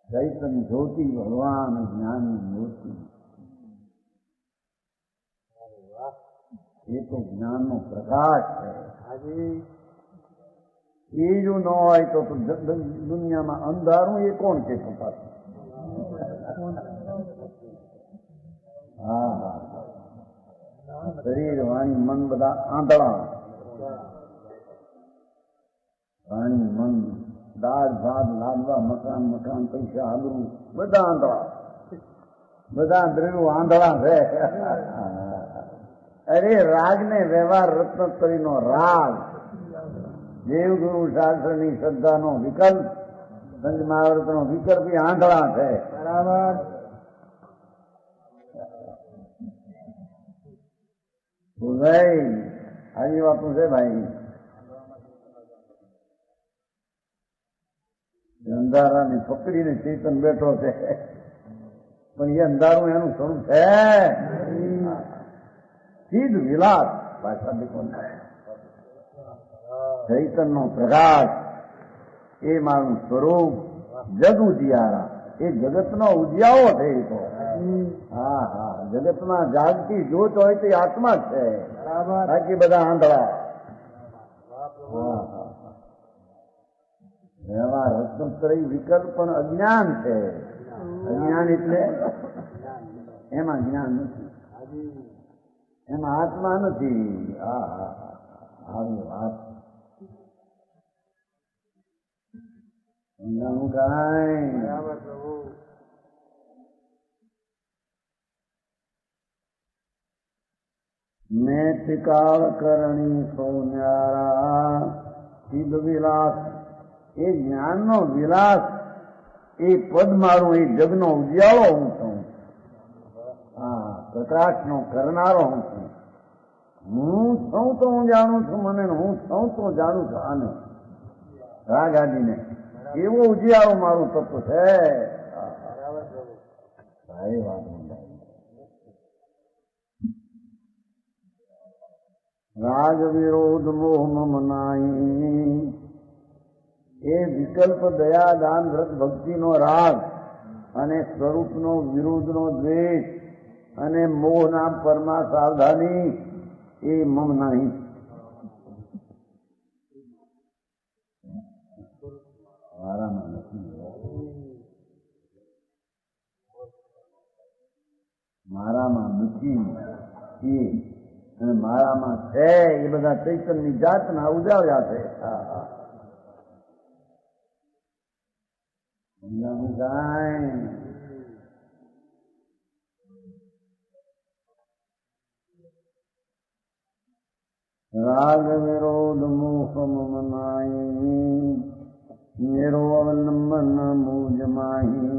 S1: ચૈતન જ્યોતિ ભગવાન જ્ઞાનની મૂર્તિ, એ તો જ્ઞાનનો પ્રકાશ છે. એ જો ન હોય તો દુનિયામાં અંધારું એ કોણ છે? હા હા, શરીર વાણી મન બધા આંધળા. વાણી મન, દાળ ભાત લાદવા, મકાન પૈસા આબરૂ બધા આંધળા. બધા દ્રવ્યો આંધળા છે. અરે રાગ ને વ્યવહાર રત્નોત્તરીનો રાગ, દેવગુરુ શાસ્ત્રની શ્રદ્ધાનો વિકલ્પ, સંત મહાવ્રતનો વિકલ્પ એ આંધળા છે. બરાબર. ભાઈ આવી વાતું છે ભાઈ. અંધારાને પકડીને ચેતન બેઠો છે, પણ એ અંધારું એનું સ્વરૂપ છે. ચિદ વિલાસ ભાષા દેખો, ચૈતનનો પ્રકાશ એ મારું સ્વરૂપ. જગ ઉજિયારા, એ જગતનો ઉજિયારો છે. એ તો હા હા, જગતમાં જાગતી જોત હોય તો એ આત્મા જ છે. બાકી બધા આંધળા. વ્યવહાર રત્નોત્તરી વિકલ્પ પણ અજ્ઞાન છે. અજ્ઞાન એટલે એમાં જ્ઞાન નથી, એમાં આત્મા નથી. આવી વાત સમજાવું કાંઈ? મેં ત્રિકાળ કરણી સોન્યારા ચિદ વિલાસ, એ જ્ઞાનનો વિલાસ, એ પદ મારું, એ જગનો ઉજ્યાળો હું છું. હા, પ્રકાશનો કરનારો હું છું. હું છું તો હું જાણું છું મને, હું છું તો જાણું છું આને, રાગ આદિને. એવો ઉજિયારો મારું તત્વ છે. સારી વાત. રાગ વિરોધ મોહ મમ નાઈ, એ વિકલ્પ દયા દાન વ્રત ભક્તિનો રાગ અને સ્વરૂપનો વિરુદ્ધનો દ્વેષ અને મોહના પરમા સાવધાની એ મમ નહીં. એ અને મારામાં છે એ બધા ચૈતનની જાતના ઉજાવ્યા છે. રાગ વિરોધ મોહ મનાઈ મેરો અવલંબન મૂજ માહી.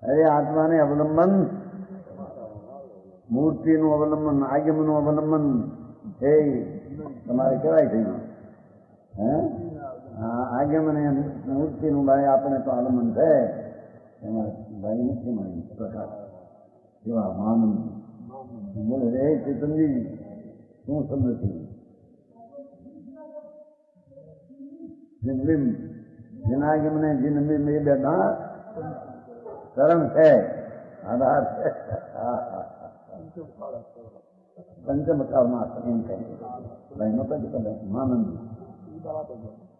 S1: અરે આત્માને અવલંબન, મૂર્તિનું અવલંબન, આગમનું અવલંબન એ તમારે કેવાય થયું હે? આગમને મૂર્તિનું ભાઈ આપણે તો આલમન છે એમાં ભાઈ નથી માની પ્રકાશ એવા માનવ બોલે રે ચેતનજી શું સમજતી જનાગમને જીન બે બેઠા કરમ છે, આધાર છે. પંચમ કાળમાં એમ કહે ભાઈ નો કદી માનંદ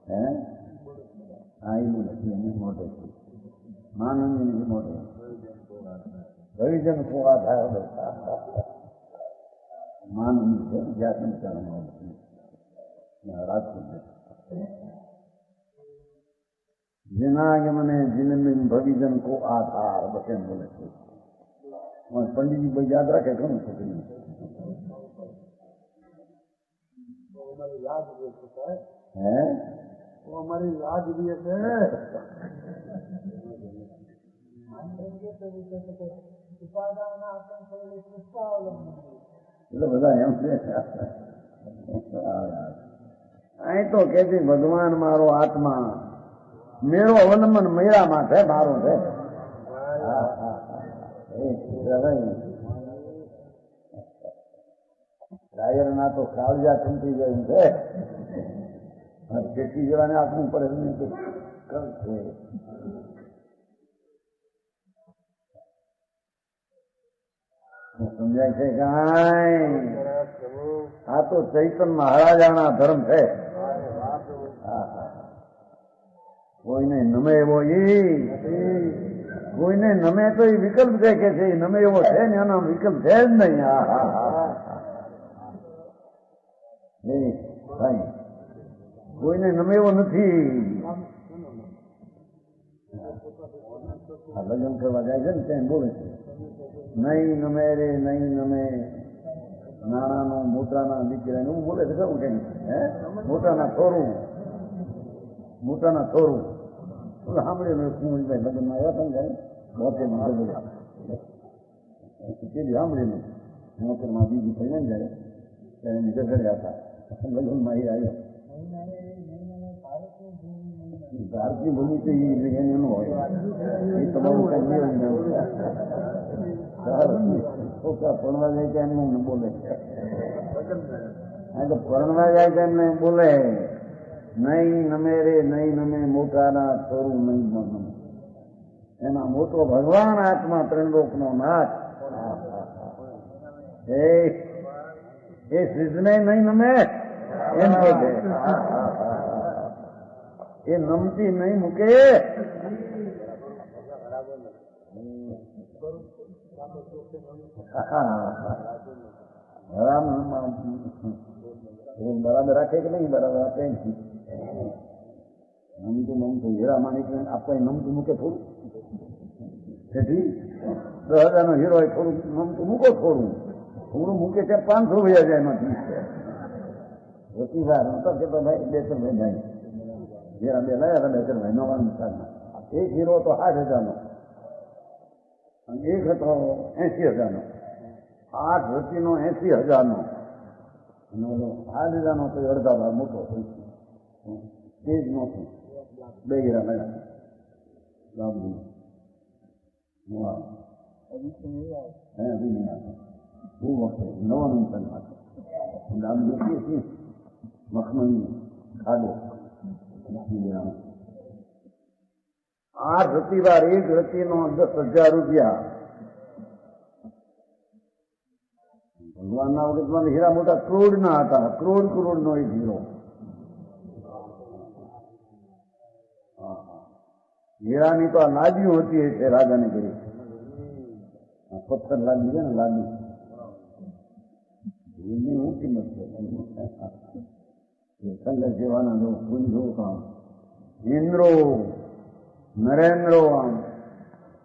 S1: હે હા એ નથી એને મોટે માનંદ મોટે રવિજન કો આધાર માનંદ છે જ્યાં રાજકોટ જનાગમને જીનબિન ભવિજન કો આધાર બસ એમ બોલે છે. પંડિતજી ભાઈ યાદ રાખે ઘણું છોકરી હે
S2: हमारी याद भी है
S1: એટલે બધા એમ છે. અહીં તો કે છે ભગવાન મારો આત્મા મેળો અવલંબન મેળામાં છે મારો છે. ટાયર ના તો કાળજા ચમકી જાય છે. ખેતી જેવાને આપવું પડે છે. સમજાય છે કાંઈ? આ તો ચૈતન મહારાજાના ધર્મ છે. કોઈને નમે એવો કોઈને નમે તો એ વિકલ્પ છે કે છે નમે એવો છે ને એનો વિકલ્પ છે જ નહીં. ભાઈ કોઈને નમે એવો નથી. લગ્ન કરવા જાય છે ને ત્યાં બોલે છે નહીં નમે રે નહીં નમે નાણાનો મોટાના દીકરા એવું બોલે છે. ખરું કે હે મોટાના થોરું સાંભળ્યું કુંવરભાઈ લગ્નમાં આવ્યા હતા ને મોતેરમાં સાંભળેલું મોતેરમાં બીજી થઈને જાય ત્યારે એને ગગડ્યા હતા લગ્નમાં એ આવ્યો. ભારતીય ભૂમિ તો એને ન હોય એ તમારું છોકરા પરણવા જાય તો એમને બોલે તો પરણવા જાય તો એમને બોલે નહીં નમે રે નહીં નમે મોટાના થોડું નહીં નમે. એમાં મોટો ભગવાન આત્મા ત્રણલોકનો નાથ એ સિદ્ધને નહીં નમે એમ કે છે. એ નમતી નહીં મૂકે. બરાબર રાખે કે નહીં બરાબર આપે નમતું હીરા માણિક આપણે નમતું મૂકે થોડું તેથી 10,000 નો હીરો હોય થોડું નમતું મૂકો થોડું મૂકે ત્યાં 500 વયા જાય એમાંથી રોટીવાર નતો કે ભાઈ 2 ભાઈ જાય હીરા 2 લાયા 2 ભાઈ 99 એક હીરો તો 8,000 નો અને એક હતો 80,000 નો 8 રતીનો 80,000 નો અને ઓલો 8,000 નો તો અડધા ભાગ મોટો તે જ નહોતું 2 હીરા લાયા બાબુ બહુ વખતે 99 ગામ દેખીએ છીએ મખમલી ખાડો 8 રતીવાર એક રતીનો 10,000 રૂપિયા. ભગવાનના વખતમાં હીરા મોટા કરોડના હતા. કરોડનો એક હીરો. હીરાની તો આ લાદીઓ હતી છે રાજાને કરી પથ્થર લાગી છે ને લાગી એની શું કિંમત છે સંઘ સેવાના જો પુંજો કામ ઇન્દ્રો નરેન્દ્રો આમ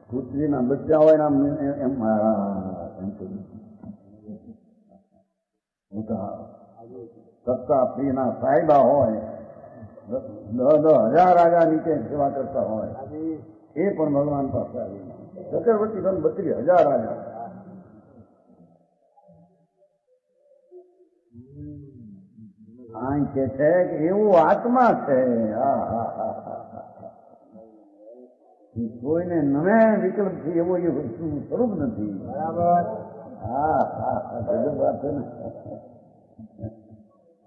S1: પુત્રીના બચ્ચા હોય ને એમ સત્તા પ્રિયના સાહેબા હોય 10,000 રાજા નીચે સેવા કરતા હોય એ પણ ભગવાન પાસે આવી ચક્રવર્તી 32,000 રાજા આ કે છે કે એવું આત્મા છે કોઈને નવે વિકલ્પ થી એવો એ વસ્તુનું સ્વરૂપ નથી બરાબર ગજબ વાત છે ને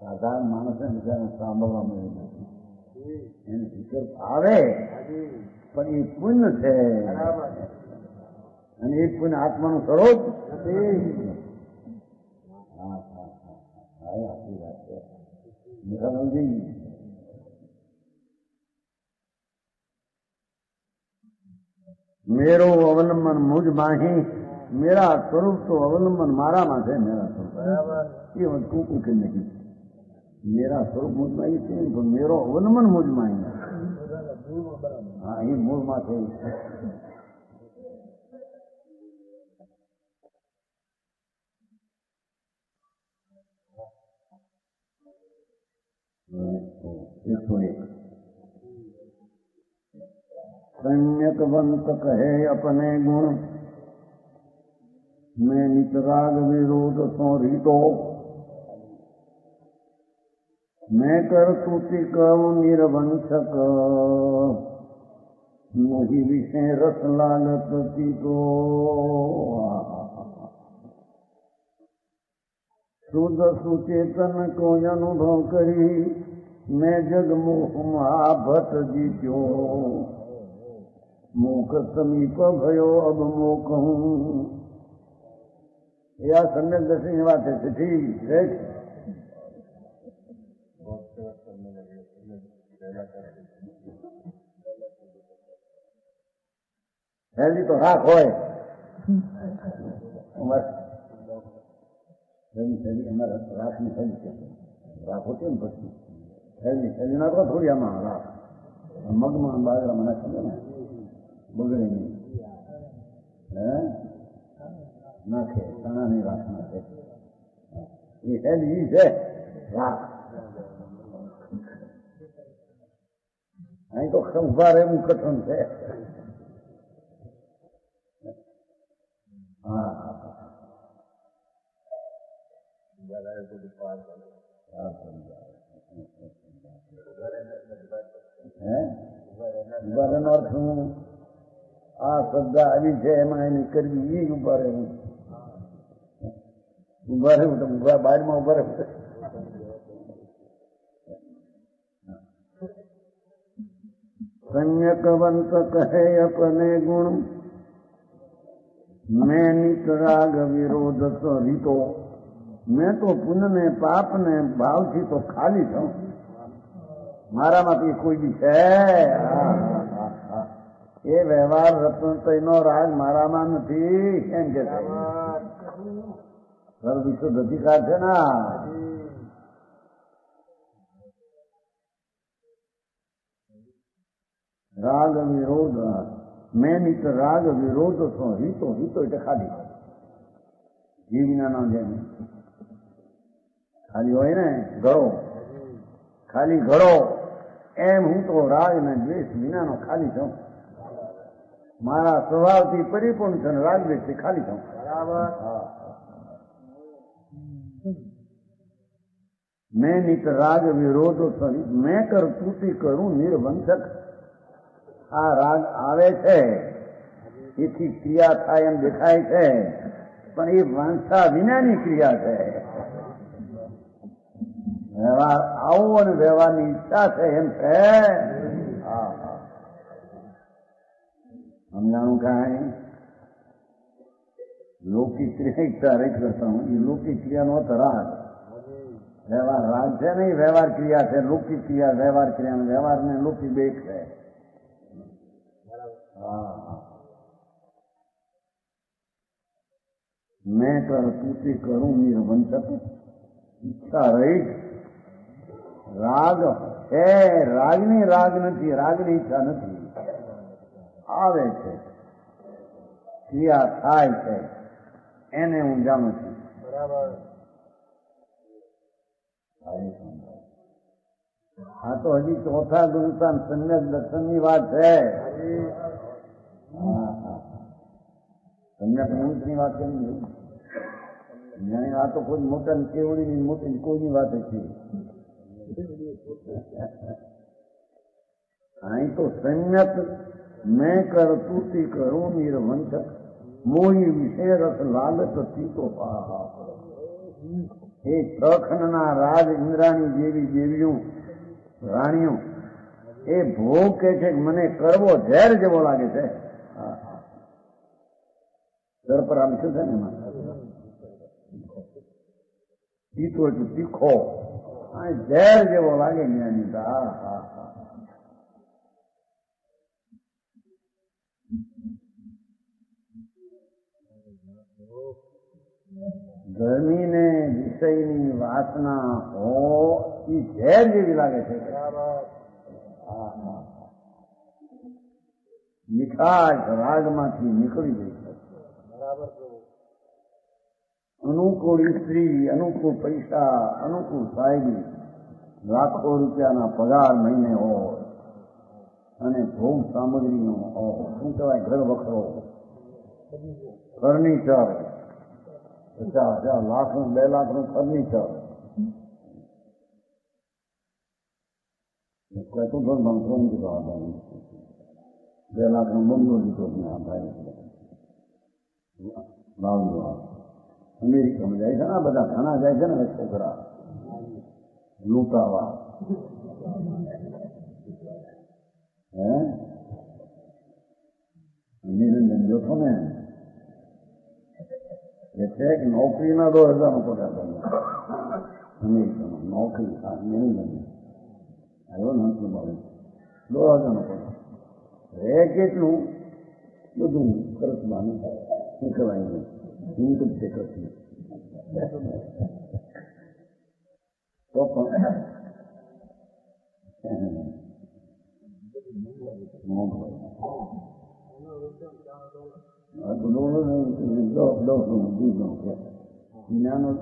S1: સાધારણ માણસને બીજાને સાંભળવા મળે નથી એને વિકલ્પ આવે પણ એ પુણ્ય છે અને એ પુણ્ય આત્માનું સ્વરૂપ નથી આટલી વાત છે નિખાલજી મેરો અવલંબન મુજ માહી मेरा स्वरूप तो अवलंबन मारा में है मेरा स्वरूप ये वस्तु को के नहीं मेरा स्वरूप मुझ में ही नहीं तो मेरो अवलंबन मुझ में ही हाँ ये मूल में थे सम्यकवंत कहे अपने गुण मैं नितराग विरोध सो रीतो मैं कर तुति कहूं निरवंशक मोहि विषय रस लागत तो शुद्ध सुचेतन को अनुभव करी मैं जगमोह महाभट जीत्यो मोख समीप भयो अब मोख हूँ या सम्यक दर्शन बात है चिट्ठी देख हेल्दी तो राख होए राख में हेल्दी कहते राख होती है पत्नी हेल्दी हेल्दी ना तो थोड़ी आमा राख मग में बाजरा मना समझो ना बगड़े नहीं है नाखे चना नहीं राखना है ये हेल्दी है राख અહીં તો ઉભા રહેવું કઠણ છે ઉભા રહેવાનો અર્થ શું આ શ્રદ્ધા આવી છે એમાં એની કરવી એ ઉભા રહેવું તો ઉભા બારમાં ઉભા રહેવું सम्यकवंत कहे अपने गुण मैं नित राग विरोध तो रीतो मैं तो पुण्य ने पाप ने भाव थी तो खाली छू मारा माथी कोई भी है ये व्यवहार रत्न तैनो राग मारा में नहीं केम के सर्व विशुद्ध अधिकार है ना राग विरोध मैं नित राग विरोध सो रीतो रीतो એટલે ખાલી જીવના જેમ ખાલી હોય ને ઘડો ખાલી ઘડો એમ હું તો રાગ ને દ્વેષ વિનાનો ખાલી છું મારા સ્વભાવથી પરિપૂર્ણ છું રાગ દ્વેષથી ખાલી છું બરાબર मैं नित राग विरोध सो मैं कर पूती करूं निर्वंशक આ રાગ આવે છે એથી ક્રિયા થાય એમ દેખાય છે પણ એ વંશા વિનાની ક્રિયા છે વ્યવહાર આવો અને વ્યવહારની ઈચ્છા છે એમ છે સમજાણું કાંઈ લૌકિક ક્રિયા ઈચ્છા રેખ કરતા હું એ લૌકિક ક્રિયાનો અર્થ રાગ વ્યવહાર રાગ છે નહીં વ્યવહાર ક્રિયા છે લૌકિક ક્રિયા વ્યવહાર ક્રિયા વ્યવહાર ને લૌકિક બે છે મેં કર તુતી કરું નિર્વંચક ઈચ્છા રહિત રાગ છે, રાગની રાગ નથી, રાગની ઈચ્છા નથી. આવે છે, ક્રિયા થાય છે, એને હું જાણું છું.
S2: બરાબર.
S1: આ તો હજી ચોથા ગુરુતાન સમ્યક દર્શનની વાત છે. સમ્યક નિમિત્તની વાત કરી. આ તો કોઈ મોટા કેવડીની મોટી કોઈની વાત છે. અહીં તો સમ્યક મેં કર તુતી કરું નિર્વંચક મોહી વિષય રસ લાલચ તીતો એ પ્રખંડના રાજ ઇન્દ્રાણી જેવી દેવીઓ રાણીઓ એ ભોગ કે છે મને કરવો ઝેર જેવો લાગે છે. સર પર આમ શું છે ને એમાં તીતો એટલે તીખો, ઝેર જેવો લાગે જ્ઞાની. ગરમીને વિષયની વાસના હો એ ઝેર જેવી લાગે છે. મીઠાશ રાગમાંથી નીકળી ગઈ છે. અનુકૂળ સ્ત્રી, અનુકૂળ પૈસા, અનુકૂળ સાહેબી, લાખો રૂપિયાના પગાર મહિને હોય અને ભોગ સામગ્રીનો હોય, શું કહેવાય, ઘર વખરો, ફર્નિચર, 50,000 લાખનું 2 લાખનું ફર્નિચર, કહેતું પણ બંધો દીધો આ ભાઈ, 2 લાખનો બંધો દીધો આ ભાઈ લાવજો. અમેરિકામાં જાય છે ને બધા, ઘણા જાય છે ને છોકરા લૂંટાવા. હે નિરંજન જોતો ને એટલે કે નોકરીના 2,000 પગાર અમેરિકામાં નોકરી. નિરંજન આવ્યો નથી મળે 2,000 પગાર રે કેટલું બધું સરસ બાનું શું કહેવાય ઇન્કમ ટેક્સ તો પણ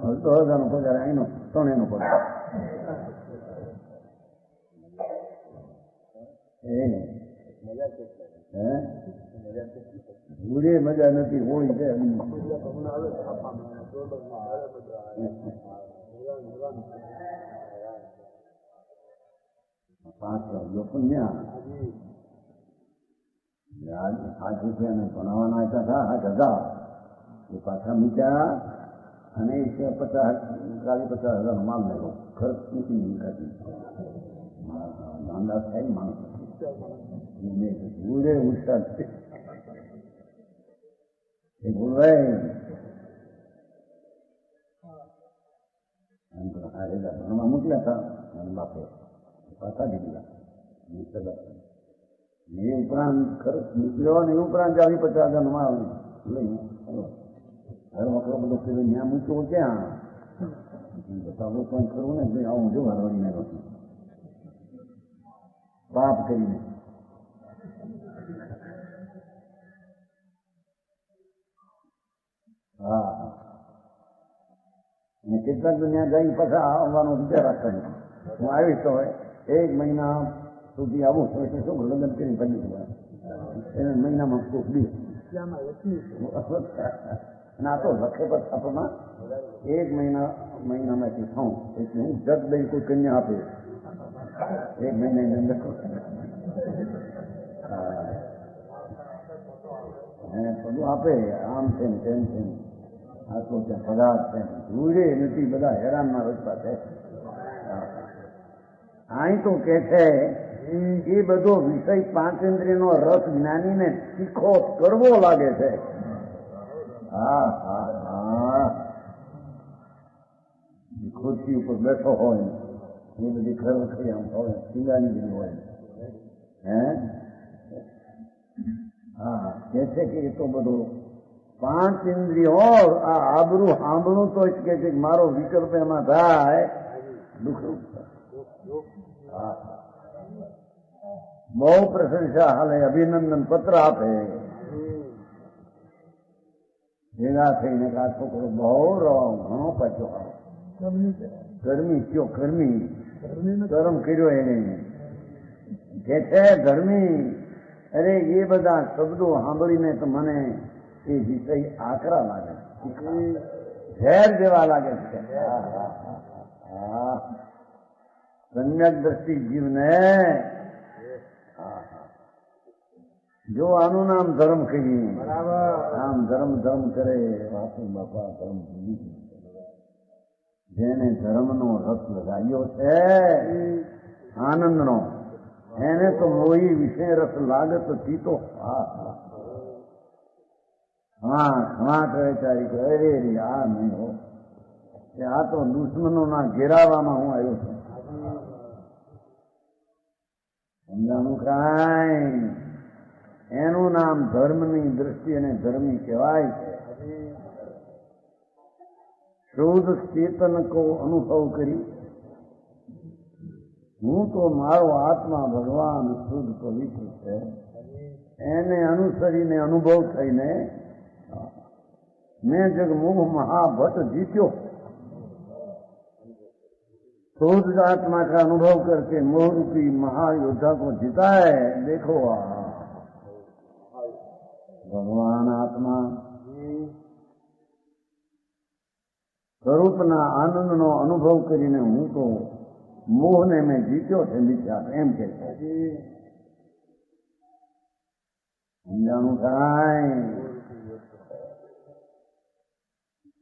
S1: અડધો હજારનો પગાર એનો 3 પગાર. ગુડે મજા નથી, હોળી છે. ₹8 ભણાવવાના હતા 8,000 એ પાછા મૂક્યા અને 50,000 માલ લેવો, ખર્ચ નથી નીકળતી. અંદાજ થાય માણસ ગુડે ઉત્સાહ એ બોલવાય ભણવા મોકલ્યા હતા બાપે, પાછા દીધા. એ ઉપરાંત ખર્ચ નીકળ્યો ને એ ઉપરાંત આવી 50,000 માલ લઈને ઘર વખરો બધો ફેરી ત્યાં મૂક્યો ક્યાં બતાવો પણ કરવું ને ભાઈ આવું જો હરવાડીને નથી પાપ કરીને. હા અને કેટલાક તો ત્યાં જઈને પાછા આવવાનો વિચાર રાખવાનો. હું આવીશ તો હોય 1 મહિના સુધી આવું તો એટલે શું લગ્ન કરીને બની ગયા એને મહિનામાં કોક દી ના તો લખે પર છાપમાં 1 મહિનામાંથી થાઉં એટલે હું જગ દઈ કોઈ કન્યા આપે 1 મહિનાની અંદર. બધું આપે આમ છે ને તેમ છે ને આટલો ત્યાં પગાર છે જોડે નથી, બધા હેરાનના રસ્તા છે. અહીં તો કે છે એ બધો વિષય 5 ઇન્દ્રિયનો રસ જ્ઞાનીને તીખો કરવો લાગે છે. હા હા હા ખુરશી ઉપર બેઠો હોય એ બધી ઘર વખરી આમ હોય સિંગાની જેવી હોય. હે હા કે છે કે એ તો બધો પાંચ ઇન્દ્રિયો આ આબરૂ સાંભળું તો જ કે છે કે મારો વિકલ્પ એમાં થાય દુઃખરૂપ થાય. બહુ પ્રશંસા હાલે, અભિનંદન પત્ર આપે. ભેગા થઈને આ છોકરો બહુ રવાવ ઘણો પાછો આવે. ગરમી કયો ગરમી ગરમ કર્યો એને કે છે ગરમી. અરે એ બધા શબ્દો સાંભળીને તો મને એ વિષય આકરા લાગે, ઝેર જેવા લાગે છે. સમ્યક દ્રષ્ટિ જીવને જો આનું નામ ધર્મ કહીએ, આમ ધર્મ ધર્મ કરે વાપુ બાપા ધર્મ ભૂલી. જેને ધર્મનો રસ લગાવ્યો છે આનંદનો, એને તો મોહી વિષય રસ લાગત પીતો. હા કહે તારી કહે રે આ નહીં હો, આ તો દુશ્મનોના ઘેરાવામાં હું આવ્યો છું. સમજાણું કાંઈ? એનું નામ ધર્મની દ્રષ્ટિ અને ધર્મી કહેવાય છે. શુદ્ધ ચેતન કો અનુભવ કરી, હું તો મારો આત્મા ભગવાન શુદ્ધ પવિત્ર છે, એને અનુસરીને અનુભવ થઈને મેં જગમોહ महाभट जीत्यो. शुद्ध आत्मा का अनुभव करके मोह रूपी महायोद्धा को जीता है. देखो भगवान आत्मा સ્વરૂપના આનંદનો અનુભવ કરીને હું તો મોહને મેં જીત્યો છે વિચાર એમ કે છે. સમજાણું કાંઈ?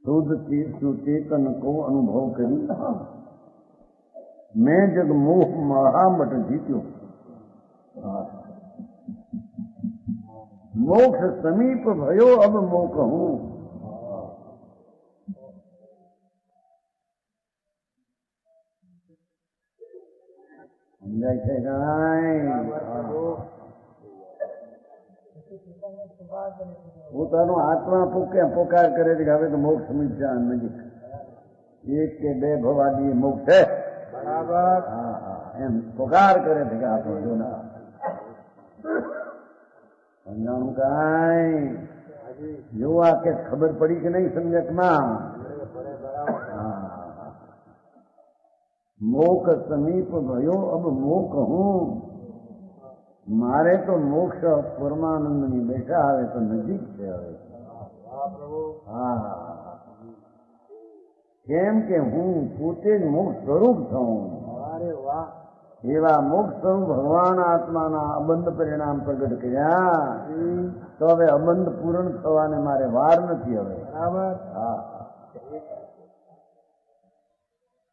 S1: શુદ્ધ ચેતન કો અનુભવ કરી મેં જગ મોહ મહામઠ જીત્યો. મોક્ષ સમીપ ભયો અબ મોક હું. સમજાય છે કાંઈ? પોતાનો આત્મા પોકાર કરે છે કે હવે તો મોક્ષ સમીપ જા નજીક. એક કે બે ભવાદી મોક્ષ છે બરાબર. એમ પોકાર કરે છે કે આપણો જોના. સમજાણું કાંઈ? જોવા કે ખબર પડી કે નહીં સમ્યકમાં? મોક સમીપ ભયો અબ મોક હું. મારે તો મોક્ષ પરમાનંદની બેઠા આવે તો નજીક છે હવે. કેમ કે હું પોતે જ મોક્ષ સ્વરૂપ છું. એવા મોક્ષ સ્વરૂપ ભગવાન આત્માના અબંધ પરિણામ પ્રગટ કર્યા તો હવે અબંધ પૂર્ણ થવાને મારે વાર નથી હવે. બરાબર.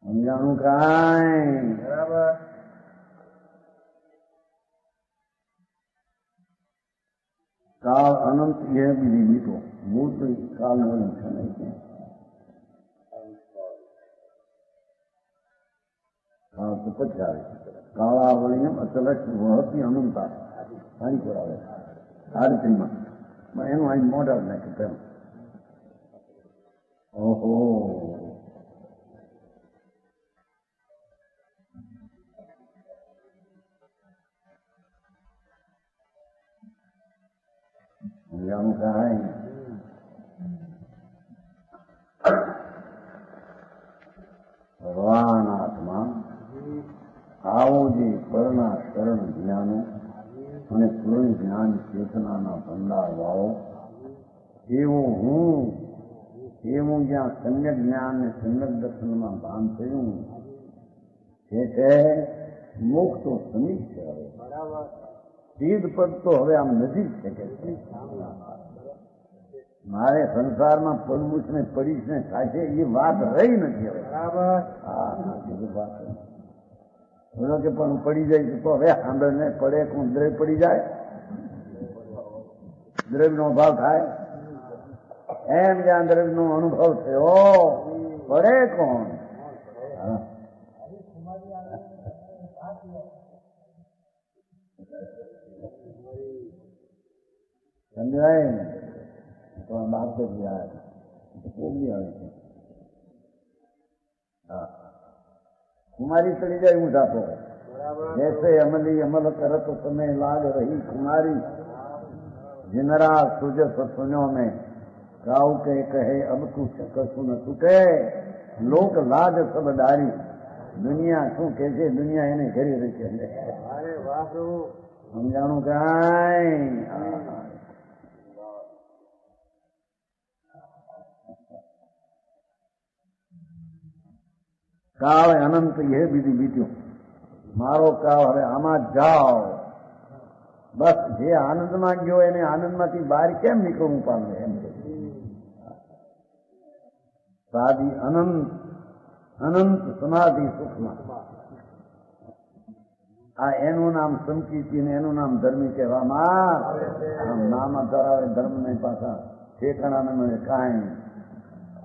S1: સમજાણું કાંઈ? બરાબર. કાળ અનંત એ બીજી બીતો મૂળ તો કાળનો છે નહીં. કાળ તો પછી આવે કાળાવળીને અચલ વહતી અનંતા પાણી પર આવે આ રીતમાં એનું અહીં મોઢા નાખ્યું તેમ. ઓહો સમજાણું કાંઈ? ભગવાન આત્મા આવો જે પરના શરણ જ્ઞાનો અને પૂર્ણ જ્ઞાન ચેતનાના ભંડાર વાળો એવું જ્યાં સમ્યક જ્ઞાન અને સમ્યક દર્શનમાં ભાન થયું એ છે મોક્ષ તો સમીપ છે હવે. સિદ્ધ પદ તો હવે આમ નજીક છે કે મારે સંસારમાં પડવું છે ને પડીશ ને થાય એ વાત રહી નથી હવે. બરાબર. વાત બોલો કે પણ પડી જાય તો હવે સાંભળ ને પડે કોણ દ્રવ્ય પડી જાય, દ્રવ્યનો અભાવ થાય એમ જ્યાં દ્રવ્યનો અનુભવ થયો પડે કોણ? સમજાય તો આ બાપ જ યાર કોબલી આવે છે. હા, કુમારી ચડી જાય હું જાતો जैसे अमली अमल करत समय लाग रही कुमारी जिनरा सुजस सुनो में गाँव के कहे अब तू कछु न छूटे लोक लाज सब डारी दुनिया શું કે છે દુનિયા એને ઘેરી રહી છે. અરે વાહ પ્રભુ સમજાણું કાંઈ કાળ અનંત એ બીજી બીજું મારો કાળ હવે આમાં જાઓ બસ જે આનંદમાં ગયો એને આનંદમાંથી બહાર કેમ નીકળવું પામે એમ સાદી અનંત અનંત સમાધિ સુખમાં આ એનું નામ સંકીર્તિ ને એનું નામ ધર્મી કહેવામાં નામ ધરાવે ધર્મ ને પાછા ઠેકાણા ને મને કાંઈ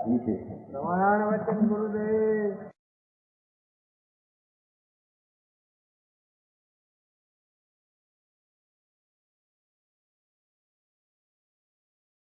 S1: વિશે.